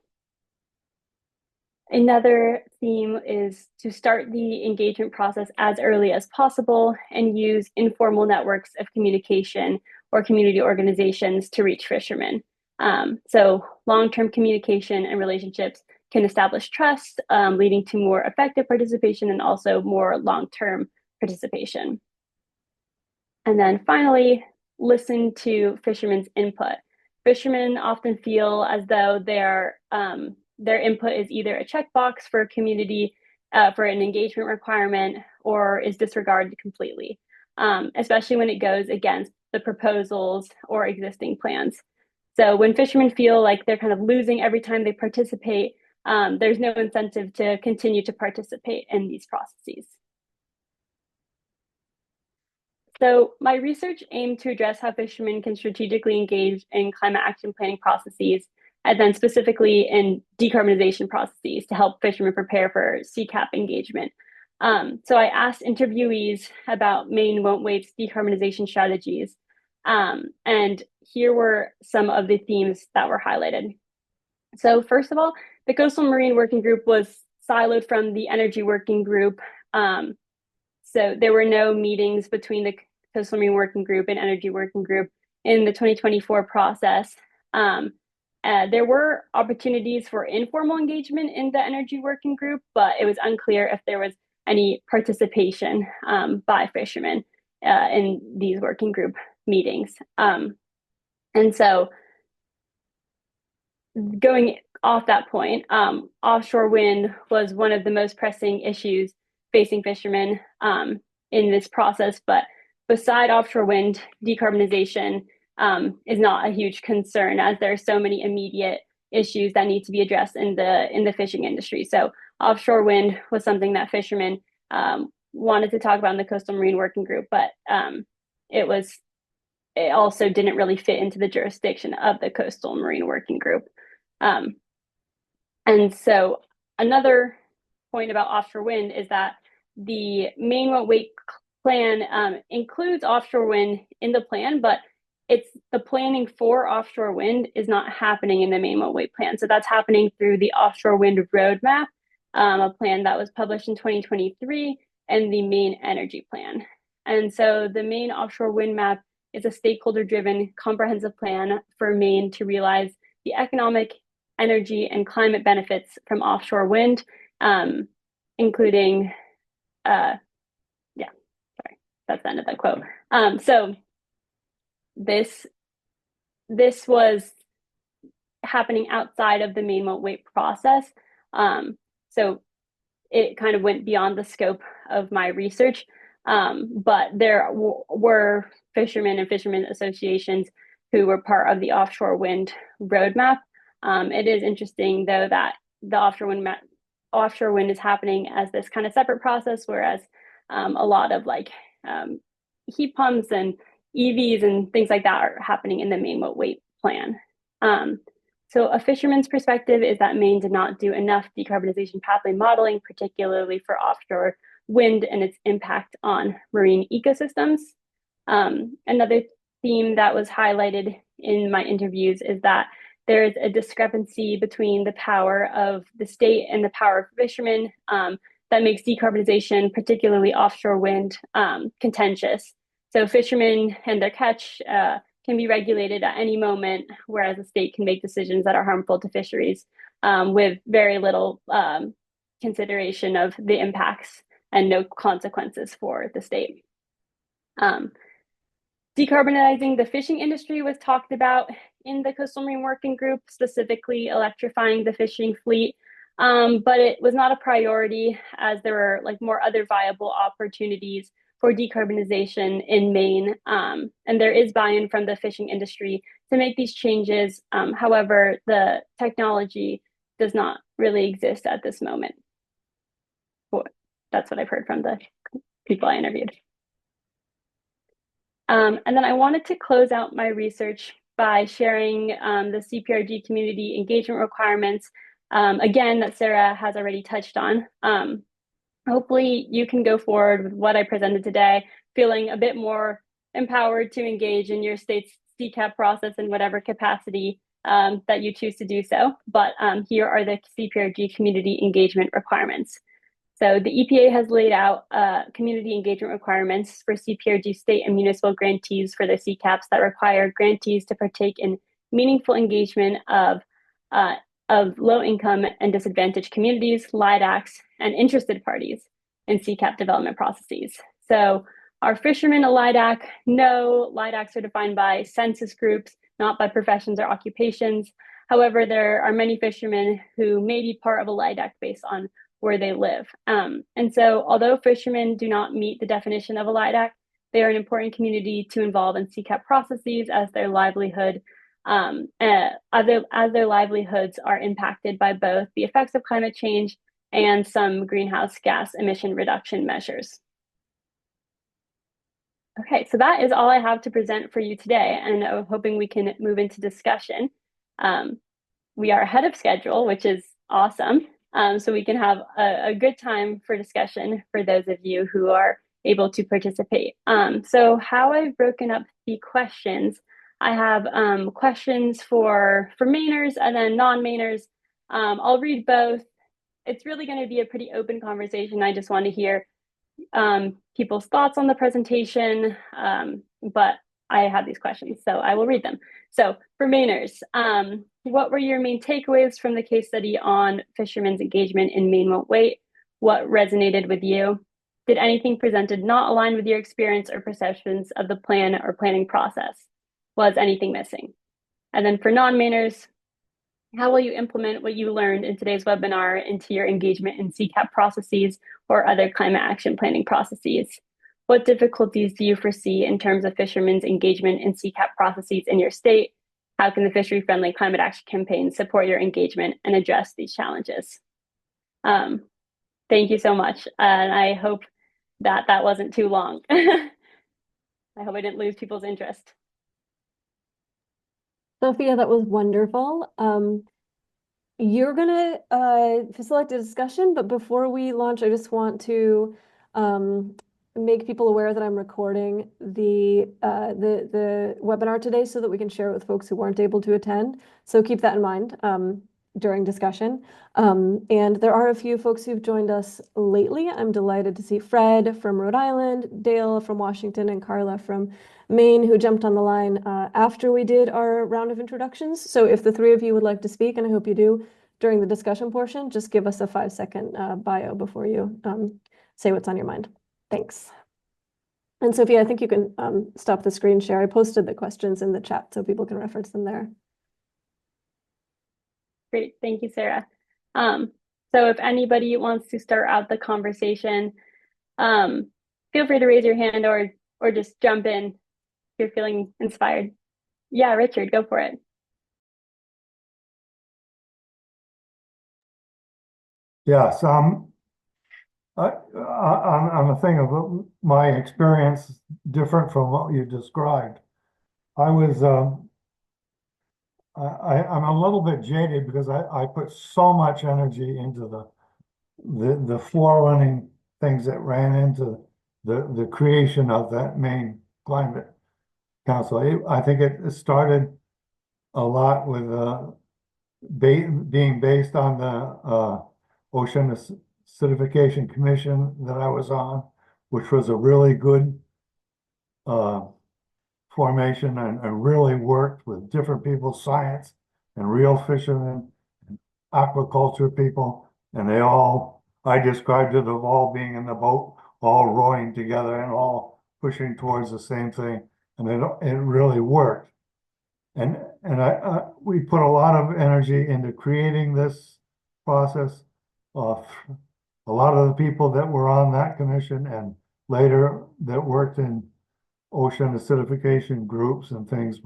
S2: Another theme is to start the engagement process as early as possible and use informal networks of communication or community organizations to reach fishermen. So long-term communication and relationships can establish trust, leading to more effective participation and also more long-term participation. And then finally, listen to fishermen's input. Fishermen often feel as though their input is either a checkbox for a community, for an engagement requirement, or is disregarded completely, especially when it goes against the proposals or existing plans. So when fishermen feel like they're kind of losing every time they participate, there's no incentive to continue to participate in these processes. So my research aimed to address how fishermen can strategically engage in climate action planning processes, and then specifically in decarbonization processes to help fishermen prepare for CCAP engagement. So I asked interviewees about Maine Won't Wait's decarbonization strategies. And here were some of the themes that were highlighted. So first of all, the Coastal Marine Working Group was siloed from the Energy Working Group. So there were no meetings between the Coastal Marine Working Group and Energy Working Group in the 2024 process. There were opportunities for informal engagement in the Energy Working Group, but it was unclear if there was any participation by fishermen in these working group meetings. And so going off that point, offshore wind was one of the most pressing issues facing fishermen in this process. But beside offshore wind, decarbonization is not a huge concern, as there are so many immediate issues that need to be addressed in the fishing industry. So offshore wind was something that fishermen wanted to talk about in the Coastal Marine Working Group, but it also didn't really fit into the jurisdiction of the Coastal Marine Working Group. And so another point about offshore wind is that the Maine Won't Wait plan includes offshore wind in the plan, but it's the planning for offshore wind is not happening in the Maine Won't Wait plan. So that's happening through the Offshore Wind Roadmap, a plan that was published in 2023, and the Maine Energy Plan. And so the Maine Offshore Wind Map is a stakeholder-driven comprehensive plan for Maine to realize the economic, energy, and climate benefits from offshore wind, including, that's the end of that quote. So this was happening outside of the Maine Won't Wait process. So it kind of went beyond the scope of my research, but there were fishermen and fishermen associations who were part of the offshore wind roadmap. It is interesting, though, that the offshore wind is happening as this kind of separate process, whereas a lot of heat pumps and EVs and things like that are happening in the Maine Won't Wait plan. So a fisherman's perspective is that Maine did not do enough decarbonization pathway modeling, particularly for offshore wind and its impact on marine ecosystems. Another theme that was highlighted in my interviews is that there is a discrepancy between the power of the state and the power of fishermen that makes decarbonization, particularly offshore wind, contentious. So fishermen and their catch can be regulated at any moment, whereas the state can make decisions that are harmful to fisheries with very little consideration of the impacts and no consequences for the state. Decarbonizing the fishing industry was talked about in the Coastal Marine Working Group, specifically electrifying the fishing fleet, but it was not a priority, as there were more other viable opportunities for decarbonization in Maine, and there is buy-in from the fishing industry to make these changes. However, the technology does not really exist at this moment. That's what I've heard from the people I interviewed. And then I wanted to close out my research by sharing the CPRG community engagement requirements, again, that Sarah has already touched on. Hopefully you can go forward with what I presented today, feeling a bit more empowered to engage in your state's CCAP process in whatever capacity that you choose to do so. But here are the CPRG community engagement requirements. So the EPA has laid out community engagement requirements for CPRG state and municipal grantees for the CCAPs that require grantees to partake in meaningful engagement of low-income and disadvantaged communities, LIDACs, and interested parties in CCAP development processes. So are fishermen a LIDAC? No, LIDACs are defined by census groups, not by professions or occupations. However, there are many fishermen who may be part of a LIDAC based on where they live. And so although fishermen do not meet the definition of a LIDAC, they are an important community to involve in CCAP processes as their livelihood as their livelihoods are impacted by both the effects of climate change and some greenhouse gas emission reduction measures. Okay, so that is all I have to present for you today, and I'm hoping we can move into discussion. We are ahead of schedule, which is awesome. So we can have a good time for discussion for those of you who are able to participate. So how I've broken up the questions, I have questions for Mainers and then non-Mainers. I'll read both. It's really going to be a pretty open conversation. I just want to hear people's thoughts on the presentation, but I have these questions, so I will read them. So for Mainers, what were your main takeaways from the case study on fishermen's engagement in Maine Won't Wait? What resonated with you? Did anything presented not align with your experience or perceptions of the plan or planning process? Was anything missing? And then for non-Mainers, How will you implement what you learned in today's webinar into your engagement in CCAP processes or other climate action planning processes? What difficulties do you foresee in terms of fishermen's engagement in CCAP processes in your state? How can the fishery-friendly climate action campaign support your engagement and address these challenges? Thank you so much. And I hope that that wasn't too long. I hope I didn't lose people's interest.
S1: Sophia, that was wonderful. You're gonna facilitate a discussion, but before we launch, I just want to make people aware that I'm recording the webinar today so that we can share it with folks who weren't able to attend. So keep that in mind during discussion. And there are a few folks who've joined us lately. I'm delighted to see Fred from Rhode Island, Dale from Washington, and Carla from Maine, who jumped on the line after we did our round of introductions. So if the three of you would like to speak, and I hope you do during the discussion portion, just give us a 5-second bio before you say what's on your mind. Thanks. And Sophia, I think you can stop the screen share. I posted the questions in the chat so people can reference them there.
S2: Great, thank you, Sarah. So if anybody wants to start out the conversation, feel free to raise your hand or just jump in if you're feeling inspired. Yeah, Richard, go for it.
S3: Yes, on the thing of my experience different from what you described, I was I'm a little bit jaded because I put so much energy into the forerunning things that ran into the creation of that Maine Climate Council. I think it started a lot with being based on the Ocean Acidification Commission that I was on, which was a really good formation and really worked with different people, science and real fishermen, and aquaculture people, and I described it of all being in the boat, all rowing together and all pushing towards the same thing, and it really worked. And we put a lot of energy into creating this process. A lot of the people that were on that commission and later that worked in ocean acidification groups and things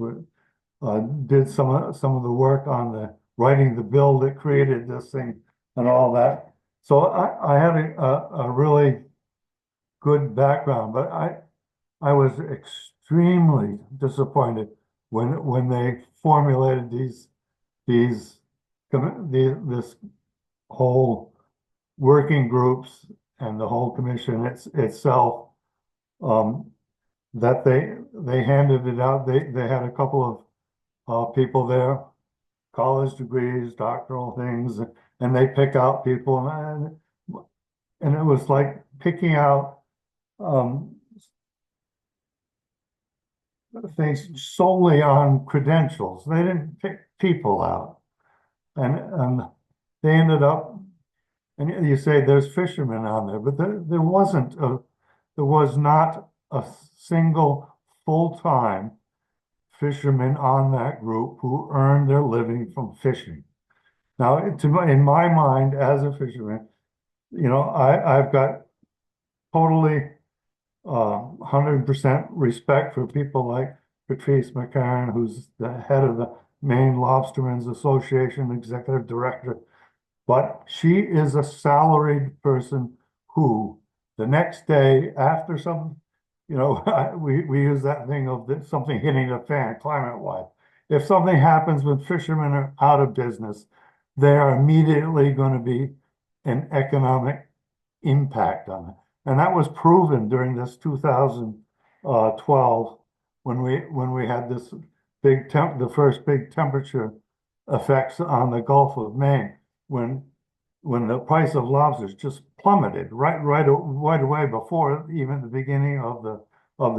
S3: did some of the work on writing the bill that created this thing and all that. So I had a really good background, but I was extremely disappointed when they formulated this whole working groups and the whole commission itself, that they handed it out. They had a couple of people there, college degrees, doctoral things, and they pick out people, and it was like picking out things solely on credentials. They didn't pick people out, and they ended up. And you say there's fishermen on there, but there was not a single full-time fisherman on that group who earned their living from fishing. Now, in my mind, as a fisherman, I've got totally 100% respect for people like Patrice McCarron, who's the head of the Maine Lobstermen's Association, executive director. But she is a salaried person who the next day after we use that thing of something hitting the fan climate-wise. If something happens when fishermen are out of business, they are immediately going to be an economic impact on it. And that was proven during this 2012 when we had this the first big temperature effects on the Gulf of Maine, when the price of lobsters just plummeted right away before even the beginning of the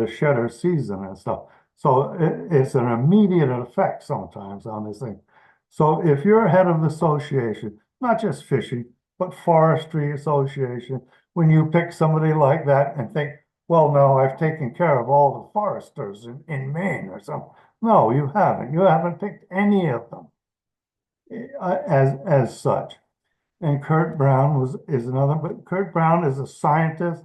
S3: shedder season and stuff. So it's an immediate effect sometimes on this thing. So if you're head of the association, not just fishing, but forestry association, when you pick somebody like that and think, well, no, I've taken care of all the foresters in Maine or something. No, you haven't. You haven't picked any of them. as such. And Kurt Brown is another, but Kurt Brown is a scientist.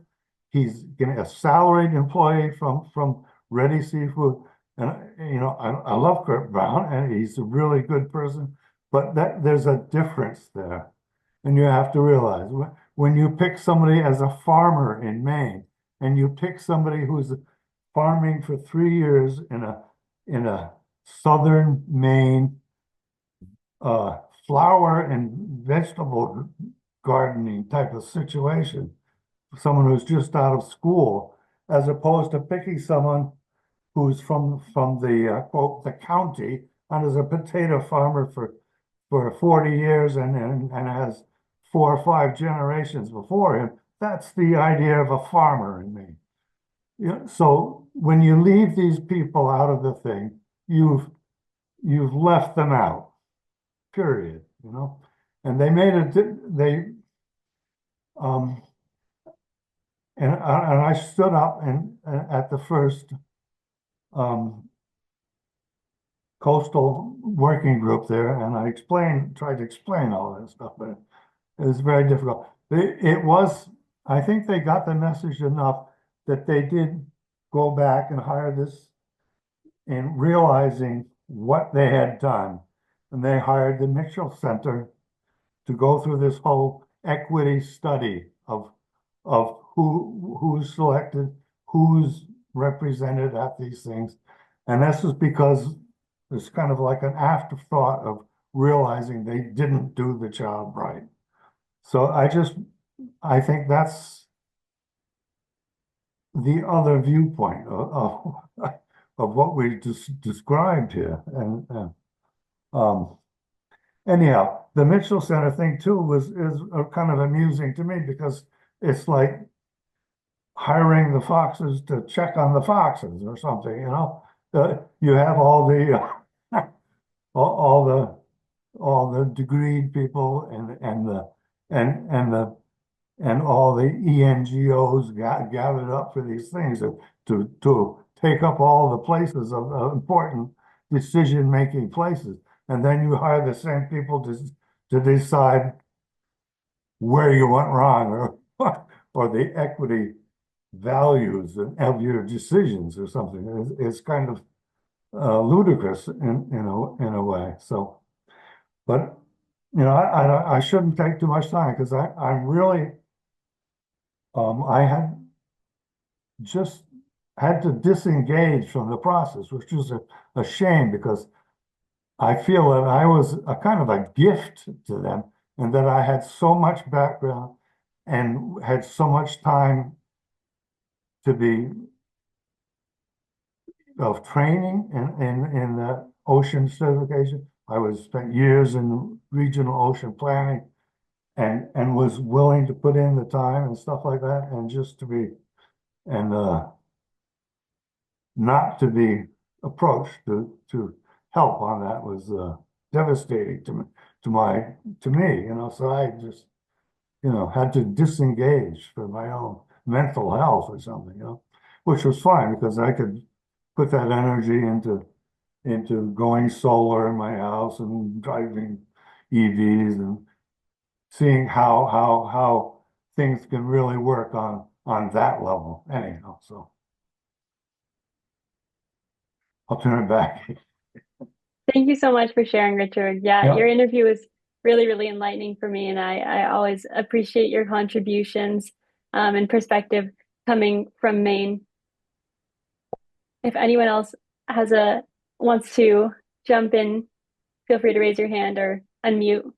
S3: He's a salaried employee from Ready Seafood. And I love Kurt Brown and he's a really good person, but there's a difference there. And you have to realize when you pick somebody as a farmer in Maine and you pick somebody who's farming for 3 years in a southern Maine flower and vegetable gardening type of situation, someone who's just out of school, as opposed to picking someone who's from the quote the county and is a potato farmer for 40 years and has 4 or 5 generations before him. That's the idea of a farmer in me. So when you leave these people out of the thing, you've left them out, period, and they made it, and I stood up and at the first coastal working group there, and I tried to explain all that stuff, but it was very difficult. I think they got the message enough that they did go back and hire this in realizing what they had done. And they hired the Mitchell Center to go through this whole equity study of who's selected, who's represented at these things. And this was because it's kind of like an afterthought of realizing they didn't do the job right. So I think that's the other viewpoint of what we just described here. And anyhow, the Mitchell Center thing too is kind of amusing to me because it's like hiring the foxes to check on the foxes or something, you have all the all the degreed people and all the ENGOs gathered up for these things to take up all the places of important decision-making places. And then you hire the same people to decide where you went wrong or the equity values of your decisions or something. It's kind of ludicrous in a way. So, but I shouldn't take too much time because I'm really I had just had to disengage from the process, which was a shame because I feel that I was a kind of a gift to them and that I had so much background and had so much time to be of training in the ocean certification. I spent years in regional ocean planning and was willing to put in the time and stuff like that, and just to be not to be approached to help on that was devastating to me, so I just had to disengage for my own mental health or something, which was fine because I could put that energy into going solar in my house and driving EVs and seeing how things can really work on that level anyhow. So I'll turn it back.
S2: Thank you so much for sharing, Richard. Yeah,
S3: Yeah.
S2: your interview was really, really enlightening for me, and I always appreciate your contributions and perspective coming from Maine. If anyone else wants to jump in, feel free to raise your hand or unmute.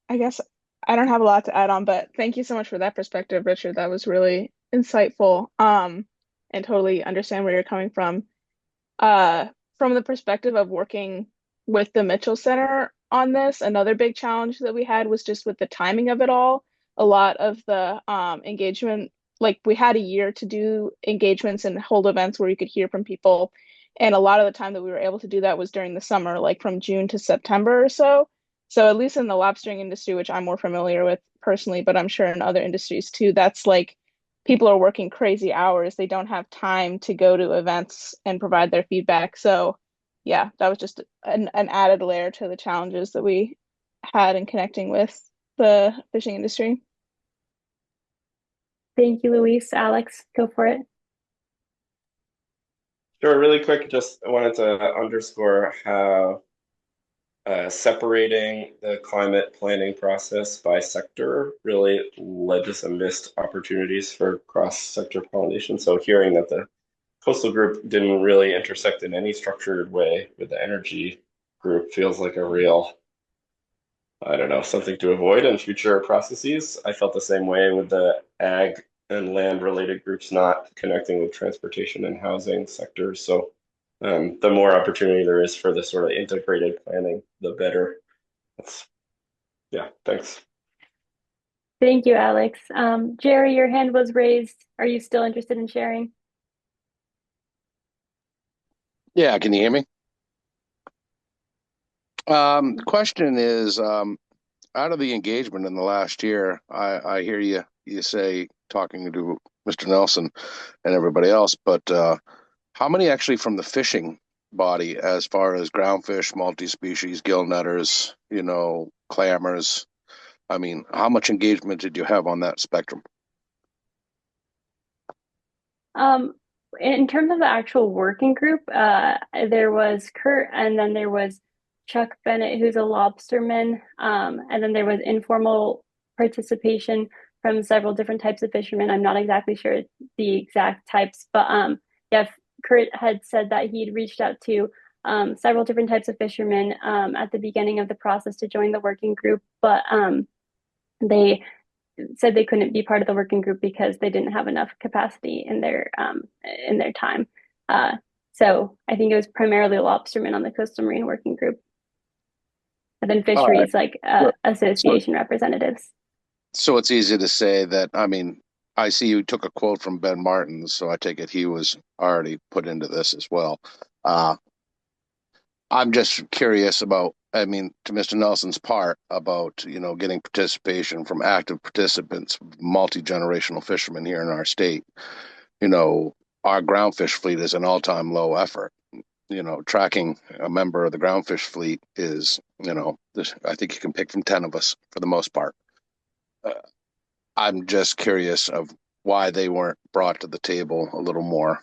S10: I guess I don't have a lot to add on, but thank you so much for that perspective, Richard. That was really insightful. And totally understand where you're coming from. From the perspective of working with the Mitchell Center on this, another big challenge that we had was just with the timing of it all. A lot of the engagement, like we had a year to do engagements and hold events where you could hear from people. And a lot of the time that we were able to do that was during the summer, like from June to September or so. So at least in the lobstering industry, which I'm more familiar with personally, but I'm sure in other industries too, that's like people are working crazy hours. They don't have time to go to events and provide their feedback. So yeah, that was just an added layer to the challenges that we had in connecting with the fishing industry.
S2: Thank you, Luis. Alex, go for it.
S11: Sure, really quick, just wanted to underscore how separating the climate planning process by sector really led to some missed opportunities for cross-sector pollination. So hearing that the coastal group didn't really intersect in any structured way with the energy group feels like a real, I don't know, something to avoid in future processes. I felt the same way with the ag and land related groups not connecting with transportation and housing sectors. So the more opportunity there is for this sort of integrated planning, the better. Yeah, thanks.
S2: Thank you, Alex. Jerry, your hand was raised. Are you still interested in sharing?
S12: Yeah, can you hear me? The question is, out of the engagement in the last year, I hear you say, talking to Mr. Nelson and everybody else, but how many actually from the fishing body, as far as groundfish, multi-species, gill netters, clammers? I mean, how much engagement did you have on that spectrum?
S2: In terms of the actual working group, there was Kurt, and then there was Chuck Bennett, who's a lobsterman, and then there was informal participation from several different types of fishermen. I'm not exactly sure the exact types, but yeah, Kurt had said that he'd reached out to several different types of fishermen at the beginning of the process to join the working group, but they said they couldn't be part of the working group because they didn't have enough capacity in their time. So I think it was primarily lobstermen on the coastal marine working group, and then fisheries association representatives.
S12: So it's easy to say that. I mean, I see you took a quote from Ben Martin, so I take it he was already put into this as well. I'm just curious about, I mean, to Mr. Nelson's part about, getting participation from active participants, multi-generational fishermen here in our state. Our groundfish fleet is an all-time low effort. Tracking a member of the groundfish fleet is, I think you can pick from 10 of us for the most part. I'm just curious of why they weren't brought to the table a little more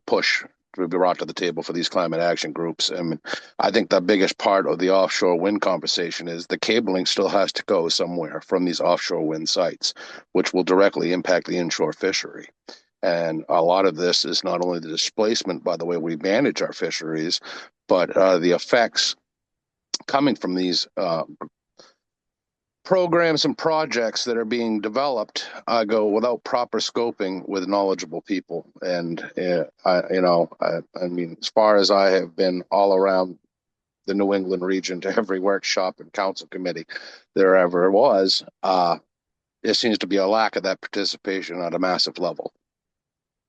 S12: push to be brought to the table for these climate action groups. I mean, I think the biggest part of the offshore wind conversation is the cabling still has to go somewhere from these offshore wind sites, which will directly impact the inshore fishery. And a lot of this is not only the displacement by the way we manage our fisheries, but the effects coming from these programs and projects that are being developed go without proper scoping with knowledgeable people. And I mean, as far as I have been all around the New England region to every workshop and council committee there ever was, there seems to be a lack of that participation at a massive level.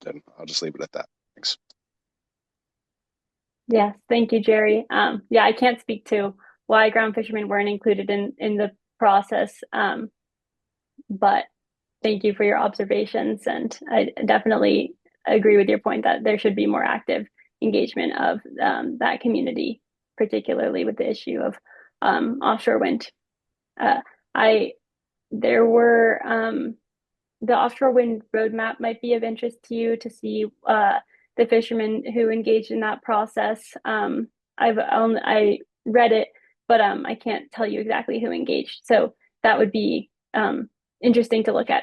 S12: And I'll just leave it at that. Thanks.
S2: Yes, thank you, Jerry. Yeah, I can't speak to why ground fishermen weren't included in the process, but thank you for your observations, and I definitely agree with your point that there should be more active engagement of that community, particularly with the issue of offshore wind. The offshore wind roadmap might be of interest to you to see the fishermen who engaged in that process. I read it, but I can't tell you exactly who engaged. So that would be interesting to look at.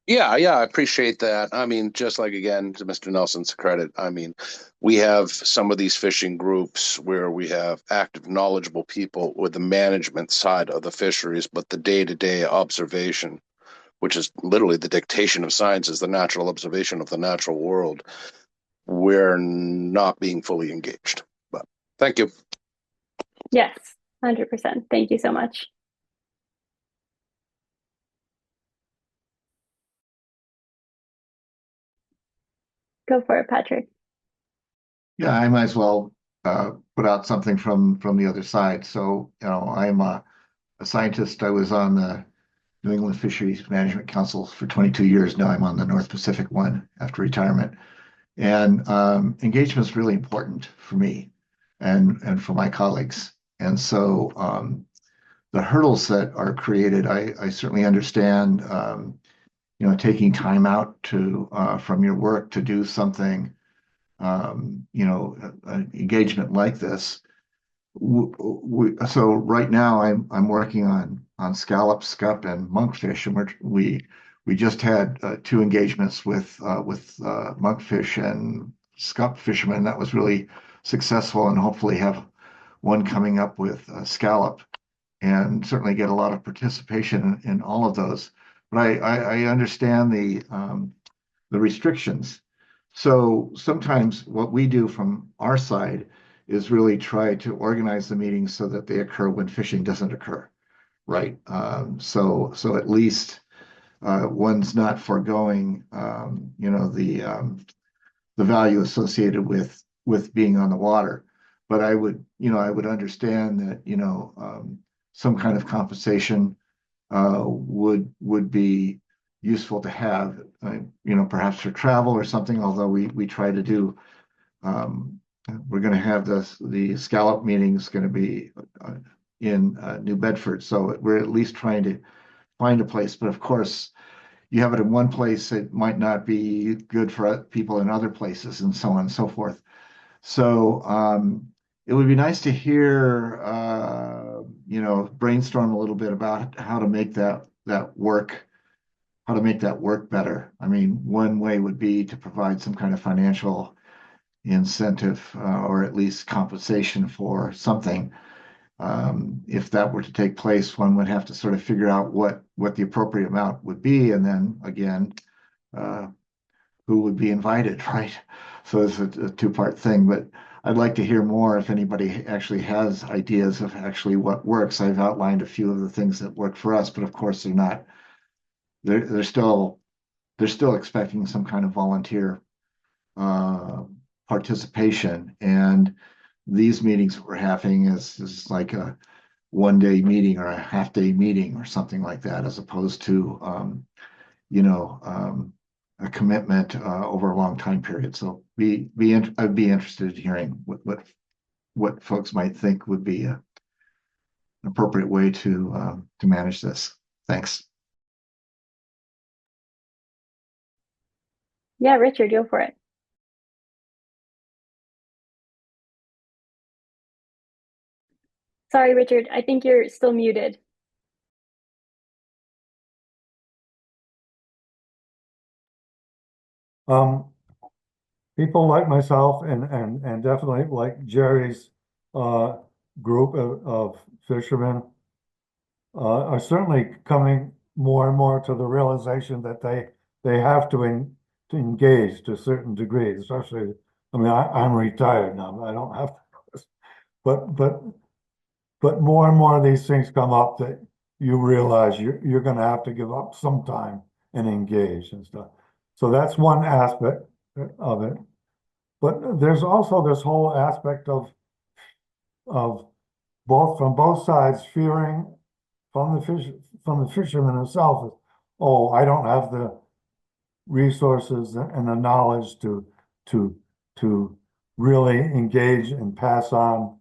S12: Yeah, I appreciate that. I mean, just like, again, to Mr. Nelson's credit, I mean, we have some of these fishing groups where we have active, knowledgeable people with the management side of the fisheries, but the day-to-day observation, which is literally the dictation of science, is the natural observation of the natural world. We're not being fully engaged. But thank you.
S2: Yes, 100%. Thank you so much. Go for it, Patrick.
S4: Yeah, I might as well put out something from the other side. So, I'm a scientist. I was on the New England Fisheries Management Council for 22 years now. I'm on the North Pacific one after retirement. And engagement is really important for me and for my colleagues. And so the hurdles that are created, I certainly understand, taking time out from your work to do something, an engagement like this. So right now I'm working on scallop, scup, and monkfish, and we just had 2 engagements with monkfish and scup fishermen. That was really successful, and hopefully have one coming up with scallop, and certainly get a lot of participation in all of those. But I understand the restrictions. So sometimes what we do from our side is really try to organize the meetings so that they occur when fishing doesn't occur, right? So at least one's not foregoing, the value associated with being on the water. But I would understand that, some kind of compensation would be useful to have, perhaps for travel or something, although we try to do, we're going to have the scallop meeting is going to be in New Bedford. So we're at least trying to find a place. But of course, you have it in one place, it might not be good for people in other places, and so on and so forth. So it would be nice to hear, brainstorm a little bit about how to make that work better. I mean, one way would be to provide some kind of financial incentive, or at least compensation for something. If that were to take place, one would have to sort of figure out what the appropriate amount would be, and then again, who would be invited, right? So it's a two-part thing, but I'd like to hear more if anybody actually has ideas of actually what works. I've outlined a few of the things that work for us, but of course they're still expecting some kind of volunteer participation. And these meetings that we're having is like a one-day meeting or a half-day meeting or something like that, as opposed to a commitment over a long time period. So I'd be interested in hearing what folks might think would be an appropriate way to manage this. Thanks.
S2: Yeah, Richard, go for it. Sorry, Richard, I think you're still muted.
S3: People like myself and definitely like Jerry's group of fishermen are certainly coming more and more to the realization that they have to engage to a certain degree, especially, I mean, I'm retired now, I don't have to, but more and more of these things come up that you realize you're going to have to give up some time and engage and stuff. So that's one aspect of it. But there's also this whole aspect of from both sides fearing from the fisherman himself, oh, I don't have the resources and the knowledge to really engage and pass on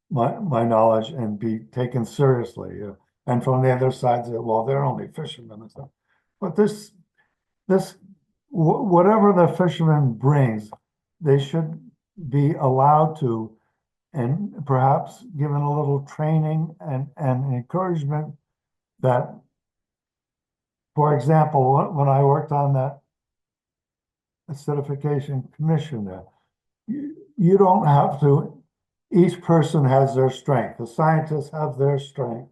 S3: my knowledge and be taken seriously. And from the other side, well, they're only fishermen and stuff. But this whatever the fisherman brings, they should be allowed to, and perhaps given a little training and encouragement that, for example, when I worked on that acidification commission there, you don't have to, each person has their strength. The scientists have their strength.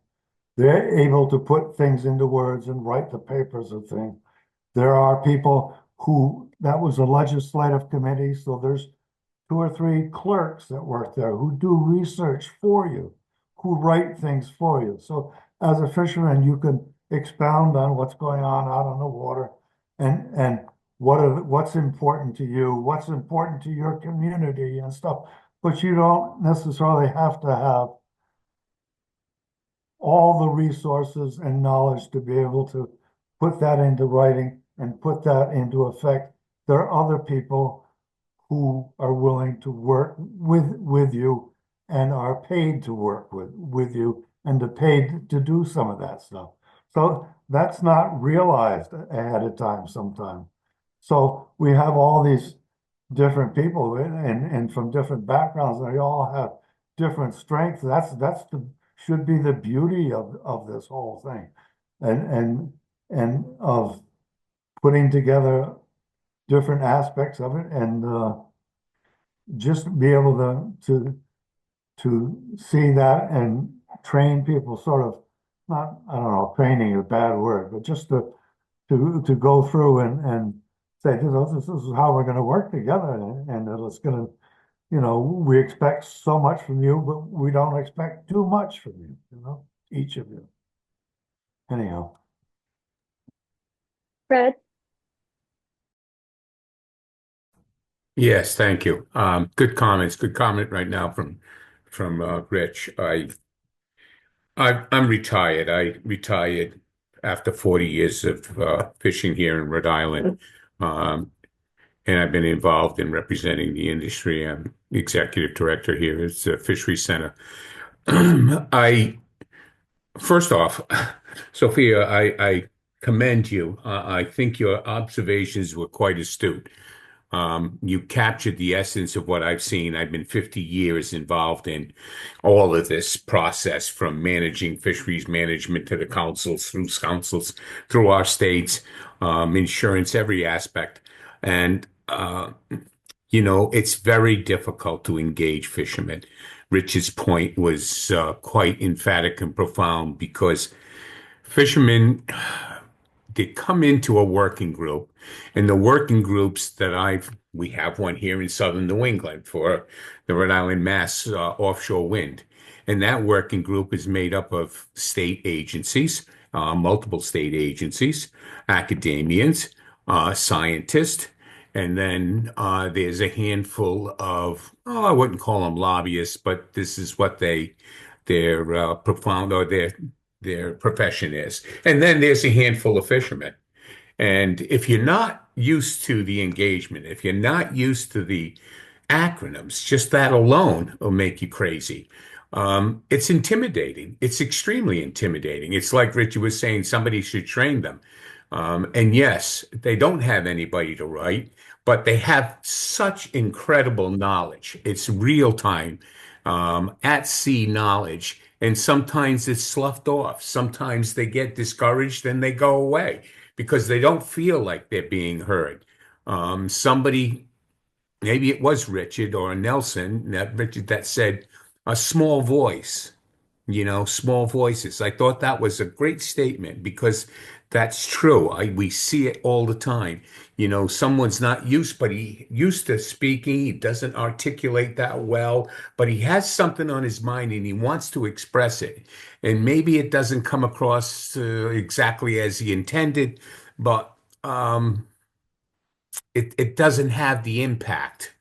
S3: They're able to put things into words and write the papers and things. There are people who, that was a legislative committee, so there's 2 or 3 clerks that work there who do research for you, who write things for you. So as a fisherman, you can expound on what's going on out on the water and what's important to you, what's important to your community and stuff. But you don't necessarily have to have all the resources and knowledge to be able to put that into writing and put that into effect. There are other people who are willing to work with you and are paid to work with you and to paid to do some of that stuff. So that's not realized ahead of time sometimes. So we have all these different people and from different backgrounds, and they all have different strengths. Should be the beauty of this whole thing, and of putting together different aspects of it, and just be able to see that and train people sort of, not, I don't know, training is a bad word, but just to go through and say, this is how we're going to work together, and it's going to, we expect so much from you, but we don't expect too much from you, each of you. Anyhow.
S2: Fred?
S15: Yes, thank you. Good comments. Good comment right now from Rich. I'm retired. I retired after 40 years of fishing here in Rhode Island. And I've been involved in representing the industry. I'm the executive director here at the Fishery Center. First off, Sophia, I commend you. I think your observations were quite astute. You captured the essence of what I've seen. I've been 50 years involved in all of this process, from managing fisheries management to the councils, through our states, insurance, every aspect. And, it's very difficult to engage fishermen. Rich's point was quite emphatic and profound, because fishermen, they come into a working group, and the working groups we have one here in southern New England for the Rhode Island Mass offshore wind. And that working group is made up of state agencies, multiple state agencies, academians, scientists, and then there's a handful of, I wouldn't call them lobbyists, but this is what their profound, or their profession is. And then there's a handful of fishermen. And if you're not used to the engagement, if you're not used to the acronyms, just that alone will make you crazy. It's intimidating. It's extremely intimidating. It's like Richie was saying, somebody should train them. And yes, they don't have anybody to write, but they have such incredible knowledge. It's real time, at sea knowledge. And sometimes it's sloughed off. Sometimes they get discouraged and they go away because they don't feel like they're being heard. Somebody, maybe it was Richard or Nelson, Richard, that said, a small voice, small voices. I thought that was a great statement, because that's true. We see it all the time. Someone's not but he used to speaking. He doesn't articulate that well, but he has something on his mind and he wants to express it. And maybe it doesn't come across exactly as he intended, but it doesn't have the impact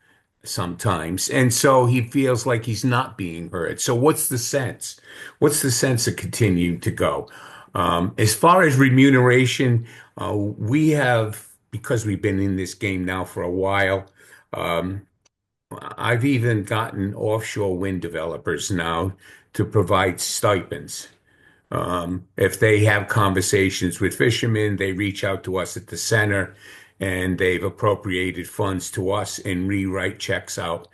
S15: sometimes. And so he feels like he's not being heard. So what's the sense? What's the sense of continuing to go? As far as remuneration, we have, because we've been in this game now for a while, I've even gotten offshore wind developers now to provide stipends. If they have conversations with fishermen, they reach out to us at the center, and they've appropriated funds to us and rewrite checks out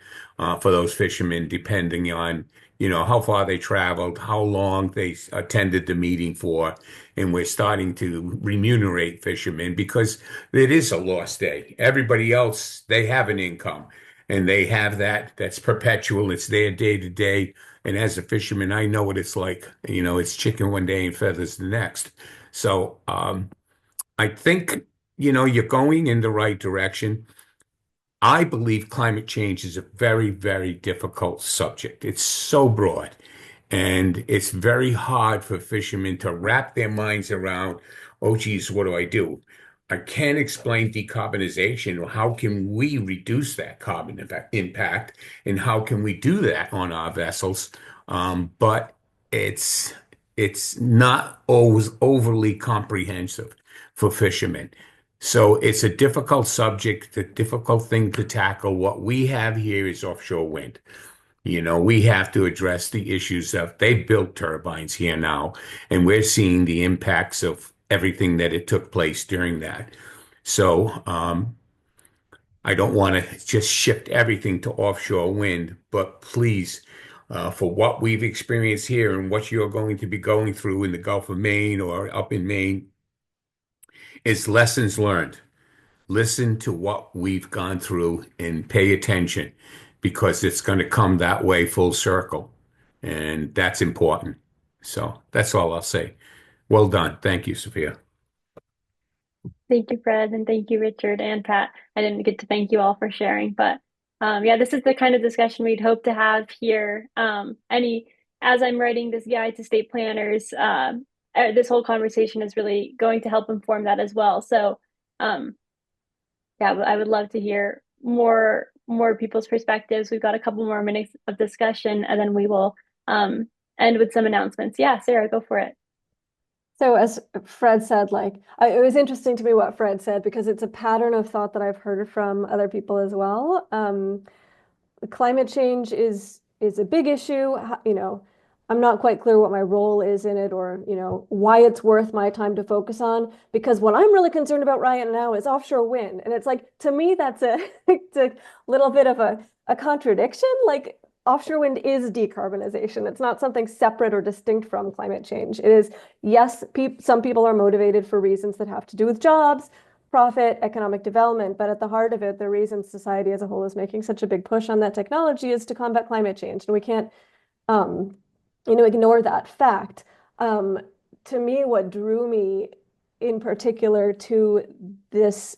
S15: for those fishermen, depending on, how far they traveled, how long they attended the meeting for. And we're starting to remunerate fishermen, because it is a lost day. Everybody else, they have an income, and they have that's perpetual. It's their day to day. And as a fisherman, I know what it's like. It's chicken one day and feathers the next. So I think, you're going in the right direction. I believe climate change is a very, very difficult subject. It's so broad, and it's very hard for fishermen to wrap their minds around, oh, geez, what do I do? I can't explain decarbonization. How can we reduce that carbon impact, and how can we do that on our vessels? But it's not always overly comprehensive for fishermen. So it's a difficult subject, a difficult thing to tackle. What we have here is offshore wind. We have to address the issues of they've built turbines here now, and we're seeing the impacts of everything that it took place during that. So I don't want to just shift everything to offshore wind, but please, for what we've experienced here and what you're going to be going through in the Gulf of Maine or up in Maine, is lessons learned. Listen to what we've gone through and pay attention because it's going to come that way full circle. And that's important. So that's all I'll say. Well done. Thank you, Sophia.
S2: Thank you, Fred, and thank you, Richard and Pat. I didn't get to thank you all for sharing, but yeah, this is the kind of discussion we'd hope to have here. As I'm writing this guide to state planners, this whole conversation is really going to help inform that as well. So, yeah, I would love to hear more people's perspectives. We've got a couple more minutes of discussion, and then we will end with some announcements. Yeah, Sarah, go for it.
S1: So as Fred said, it was interesting to me what Fred said because it's a pattern of thought that I've heard from other people as well. Climate change is a big issue. I'm not quite clear what my role is in it or, why it's worth my time to focus on, because what I'm really concerned about right now is offshore wind. And it's like, to me, that's it's a little bit of a contradiction. Like, offshore wind is decarbonization. It's not something separate or distinct from climate change. It is, yes, some people are motivated for reasons that have to do with jobs, profit, economic development, but at the heart of it, the reason society as a whole is making such a big push on that technology is to combat climate change. And we can't, ignore that fact. To me, what drew me in particular to this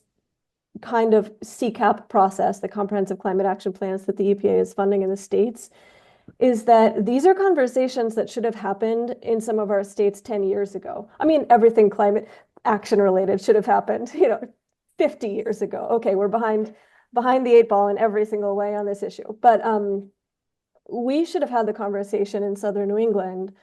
S1: kind of CCAP process, the Comprehensive Climate Action Plans that the EPA is funding in the states, is that these are conversations that should have happened in some of our states 10 years ago. I mean, everything climate action related should have happened, 50 years ago. Okay, we're behind the eight ball in every single way on this issue. But we should have had the conversation in Southern New England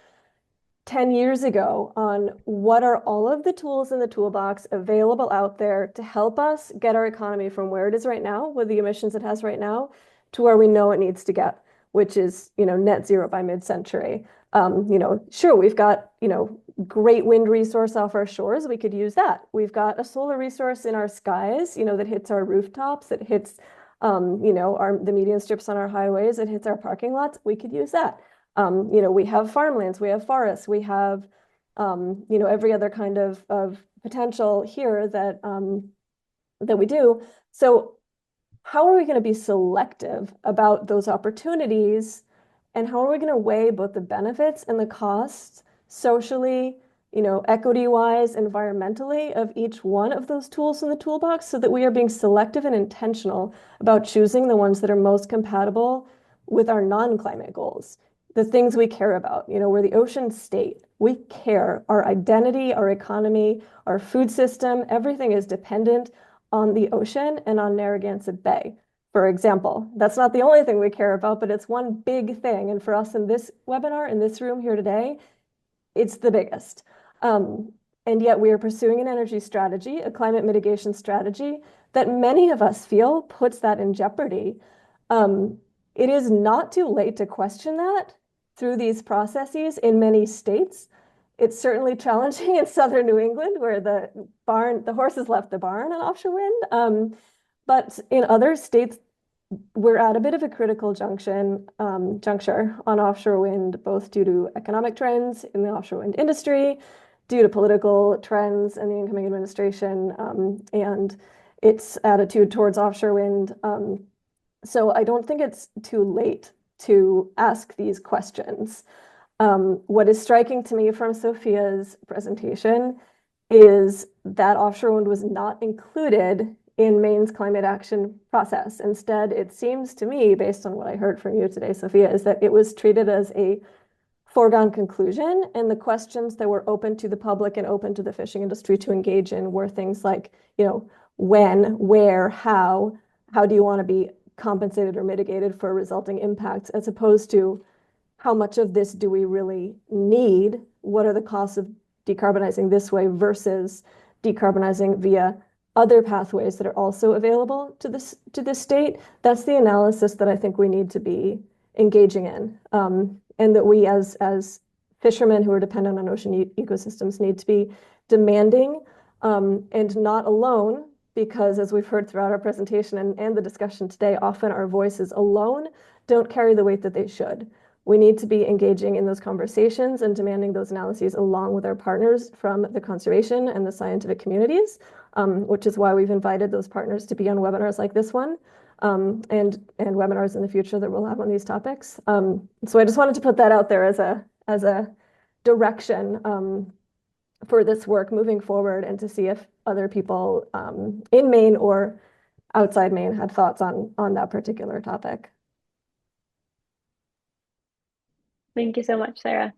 S1: 10 years ago on what are all of the tools in the toolbox available out there to help us get our economy from where it is right now with the emissions it has right now to where we know it needs to get, which is, net zero by mid-century. Sure, we've got, great wind resource off our shores. We could use that. We've got a solar resource in our skies, that hits our rooftops, that hits, the median strips on our highways, it hits our parking lots. We could use that. We have farmlands, we have forests, we have, every other kind of potential here that we do. So how are we going to be selective about those opportunities? And how are we going to weigh both the benefits and the costs socially, equity-wise, environmentally of each one of those tools in the toolbox so that we are being selective and intentional about choosing the ones that are most compatible with our non-climate goals, the things we care about. We're the ocean state. We care. Our identity, our economy, our food system, everything is dependent on the ocean and on Narragansett Bay, for example. That's not the only thing we care about, but it's one big thing. And for us in this webinar, in this room here today, it's the biggest. And yet we are pursuing an energy strategy, a climate mitigation strategy that many of us feel puts that in jeopardy. It is not too late to question that through these processes in many states. It's certainly challenging in Southern New England where the horses left the barn on offshore wind. But in other states, we're at a bit of a critical juncture on offshore wind, both due to economic trends in the offshore wind industry, due to political trends in the incoming administration, and its attitude towards offshore wind. So I don't think it's too late to ask these questions. What is striking to me from Sophia's presentation is that offshore wind was not included in Maine's climate action process. Instead, it seems to me, based on what I heard from you today, Sophia, is that it was treated as a foregone conclusion, and the questions that were open to the public and open to the fishing industry to engage in were things like, when, where, how do you want to be compensated or mitigated for resulting impacts, as opposed to how much of this do we really need? What are the costs of decarbonizing this way versus decarbonizing via other pathways that are also available to this state? That's the analysis that I think we need to be engaging in, and that we as fishermen who are dependent on ocean ecosystems need to be demanding, and not alone, because as we've heard throughout our presentation and the discussion today, often our voices alone don't carry the weight that they should. We need to be engaging in those conversations and demanding those analyses along with our partners from the conservation and the scientific communities, which is why we've invited those partners to be on webinars like this one, and webinars in the future that we'll have on these topics. So I just wanted to put that out there as a direction for this work moving forward, and to see if other people in Maine or outside Maine had thoughts on that particular topic.
S2: Thank you so much, Sarah.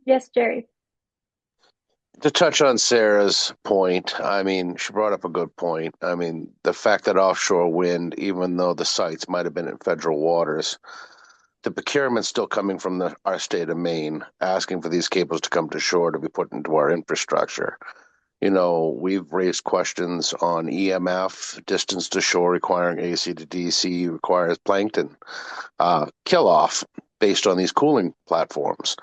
S2: Yes, Jerry.
S12: To touch on Sarah's point, I mean, she brought up a good point. I mean, the fact that offshore wind, even though the sites might have been in federal waters, the procurement's still coming from our state of Maine, asking for these cables to come to shore to be put into our infrastructure. You know, we've raised questions on EMF, distance to shore requiring AC to DC requires plankton kill off based on these cooling platforms.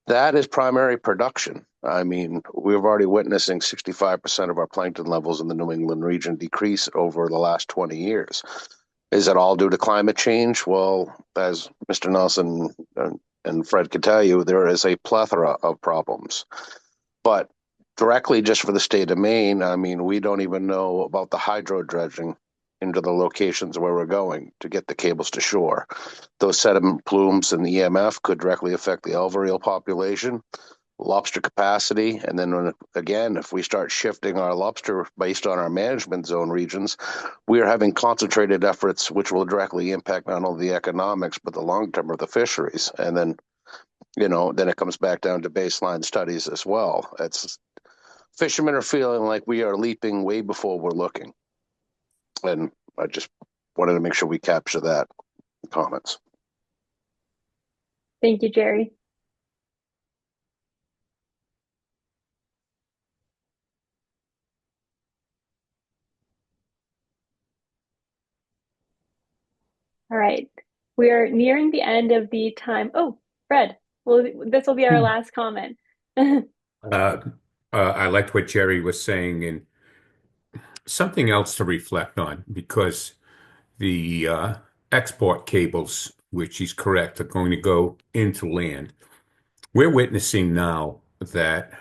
S12: That is primary production. I mean, we're already witnessing 65% of our plankton levels in the New England region decrease over the last 20 years. Is it all due to climate change? Well, as Mr. Nelson and Fred could tell you, there is a plethora of problems. But directly just for the state of Maine, I mean, we don't even know about the hydro dredging into the locations where we're going to get the cables to shore. Those sediment plumes and the EMF could directly affect the alveolar population, lobster capacity, and then again, if we start shifting our lobster based on our management zone regions, we are having concentrated efforts which will directly impact not only the economics but the long term of the fisheries. And then, you know, then it comes back down to baseline studies as well. It's fishermen are feeling like we are leaping way before we're looking, and I just wanted to make sure we capture that in comments.
S2: Thank you, Jerry. All right, we are nearing the end of the time. Oh, Fred, well, this will be our last comment.
S15: I liked what Jerry was saying, and something else to reflect on, because the export cables, which he's correct, are going to go into land. We're witnessing now that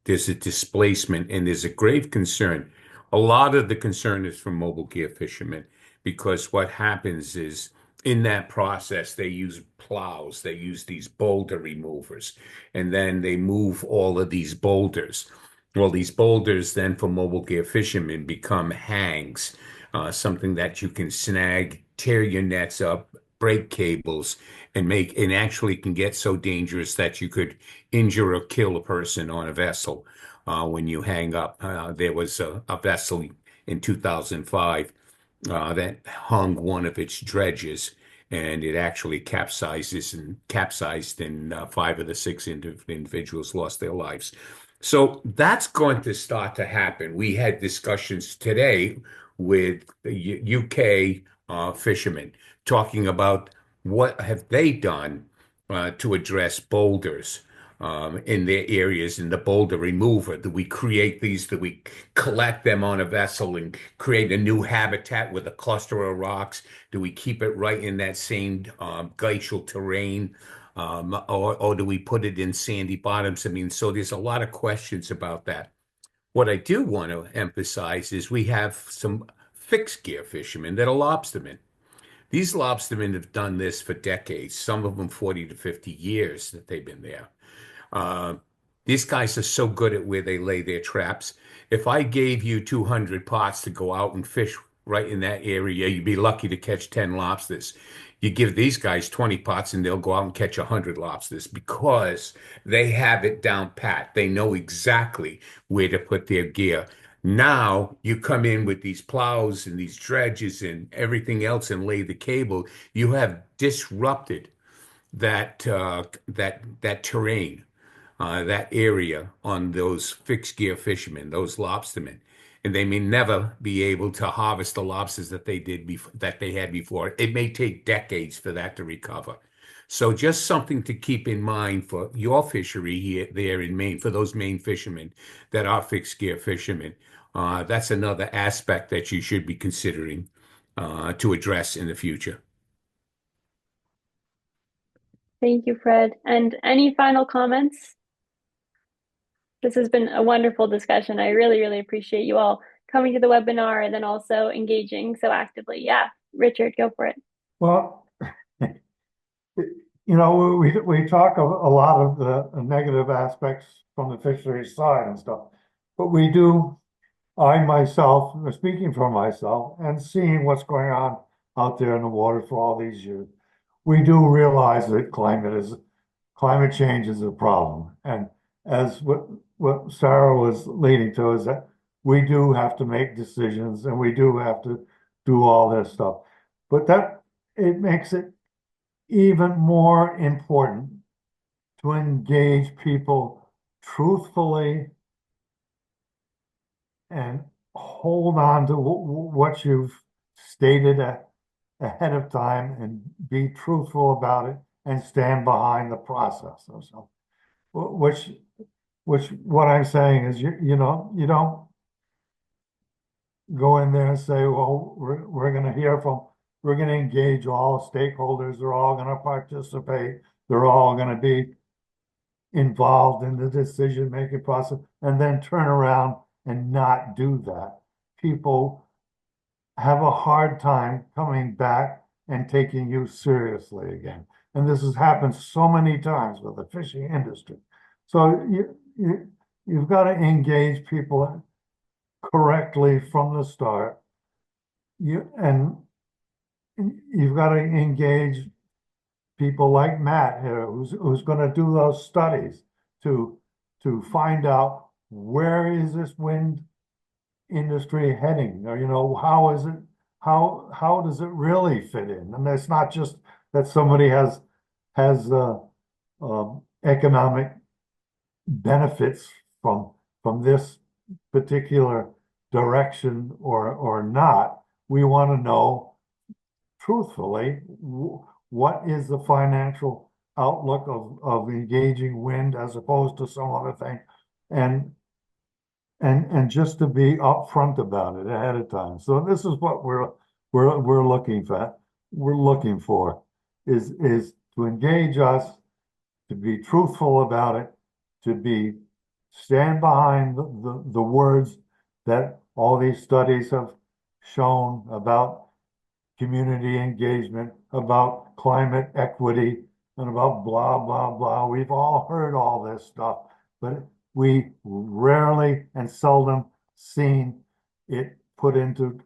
S15: there's a displacement and there's a grave concern. A lot of the concern is from mobile gear fishermen, because what happens is in that process, they use plows, they use these boulder removers, and then they move all of these boulders. Well, these boulders then for mobile gear fishermen become hangs, something that you can snag, tear your nets up, break cables, and actually can get so dangerous that you could injure or kill a person on a vessel when you hang up. There was a vessel in 2005 that hung one of its dredges, and it actually capsized, and 5 of the 6 individuals lost their lives. So that's going to start to happen. We had discussions today with the UK fishermen talking about what have they done to address boulders in their areas, in the boulder remover. Do we create these? Do we collect them on a vessel and create a new habitat with a cluster of rocks? Do we keep it right in that same glacial terrain? Or do we put it in sandy bottoms? I mean, so there's a lot of questions about that. What I do want to emphasize is we have some fixed gear fishermen that are lobstermen. These lobstermen have done this for decades, some of them 40 to 50 years that they've been there. These guys are so good at where they lay their traps. If I gave you 200 pots to go out and fish right in that area. You'd be lucky to catch 10 lobsters. You give these guys 20 pots and they'll go out and catch 100 lobsters because they have it down pat. They know exactly where to put their gear. Now you come in with these plows and these dredges and everything else and lay the cable. You have disrupted that terrain, that area on those fixed gear fishermen, those lobstermen, and they may never be able to harvest the lobsters that they had before. It may take decades for that to recover. So just something to keep in mind for your fishery here there in Maine, for those Maine fishermen that are fixed gear fishermen. That's another aspect that you should be considering to address in the future.
S2: Thank you, Fred. And any final comments? This has been a wonderful discussion. I really, really appreciate you all coming to the webinar and then also engaging so actively. Yeah, Richard, go for it.
S3: Well, we talk a lot of the negative aspects from the fisheries side and stuff, but I myself, speaking for myself and seeing what's going on out there in the water for all these years, we do realize that climate change is a problem. And as what Sarah was leading to is that we do have to make decisions and we do have to do all this stuff. But it makes it even more important to engage people truthfully and hold on to what you've stated ahead of time and be truthful about it and stand behind the process. So, what I'm saying is, you don't go in there and say, well, we're going to engage all stakeholders. They're all going to participate. They're all going to be involved in the decision-making process, and then turn around and not do that. People have a hard time coming back and taking you seriously again. And this has happened so many times with the fishing industry. So you've got to engage people correctly from the start. And you've got to engage people like Matt here, who's going to do those studies to find out where is this wind industry heading, or how does it really fit in? And it's not just that somebody has economic benefits from this particular direction or not. We want to know truthfully what is the financial outlook of engaging wind as opposed to some other thing, and just to be upfront about it ahead of time. So this is what we're looking for. We're looking for is to engage us, to be truthful about it, to stand behind the words that all these studies have shown about community engagement, about climate equity, and about blah, blah, blah. We've all heard all this stuff, but we rarely and seldom seen it put into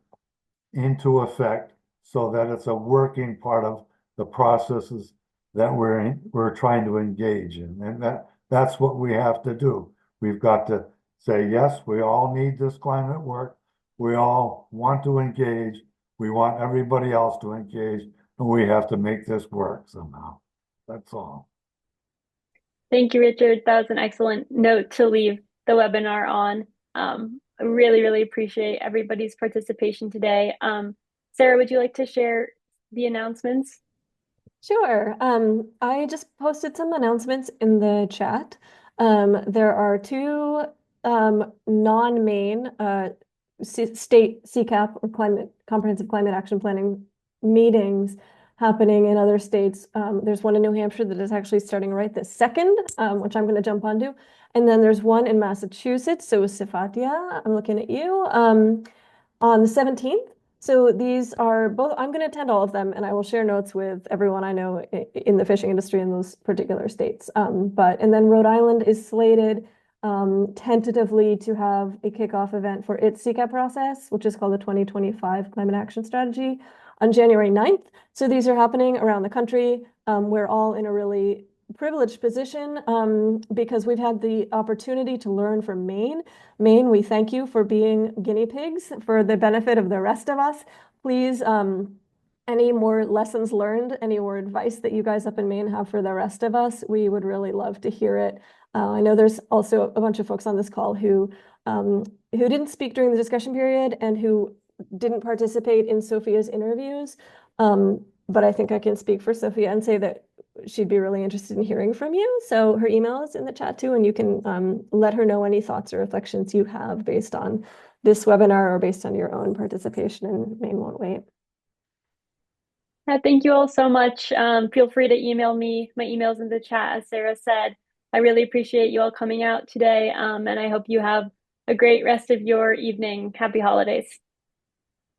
S3: effect so that it's a working part of the processes that we're trying to engage in. And that's what we have to do. We've got to say, yes, we all need this climate work. We all want to engage. We want everybody else to engage, and we have to make this work somehow. That's all.
S2: Thank you, Richard. That was an excellent note to leave the webinar on. I really, really appreciate everybody's participation today. Sarah, would you like to share the announcements?
S1: Sure. I just posted some announcements in the chat. There are two non-Maine state CCAP or comprehensive climate action planning meetings happening in other states. There's one in New Hampshire that is actually starting right this second, which I'm going to jump onto. And then there's one in Massachusetts. So Sofia, I'm looking at you, on the 17th. So these are both, I'm going to attend all of them, and I will share notes with everyone I know in the fishing industry in those particular states. And then Rhode Island is slated tentatively to have a kickoff event for its CCAP process, which is called the 2025 Climate Action Strategy, on January 9th. So these are happening around the country. We're all in a really privileged position because we've had the opportunity to learn from Maine. Maine, we thank you for being guinea pigs for the benefit of the rest of us. Please, any more lessons learned, any more advice that you guys up in Maine have for the rest of us, we would really love to hear it. I know there's also a bunch of folks on this call who didn't speak during the discussion period and who didn't participate in Sophia's interviews. But I think I can speak for Sofia and say that she'd be really interested in hearing from you. So her email is in the chat too, and you can let her know any thoughts or reflections you have based on this webinar or based on your own participation in Maine Won't Wait.
S2: Thank you all so much. Feel free to email me. My email's in the chat, as Sarah said. I really appreciate you all coming out today, and I hope you have a great rest of your evening. Happy holidays.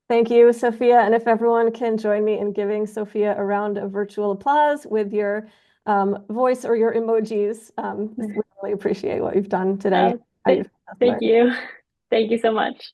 S1: Thank you, Sofia. And if everyone can join me in giving Sofia a round of virtual applause with your voice or your emojis, we really appreciate what you've done today.
S2: Thank you. Thank you so much.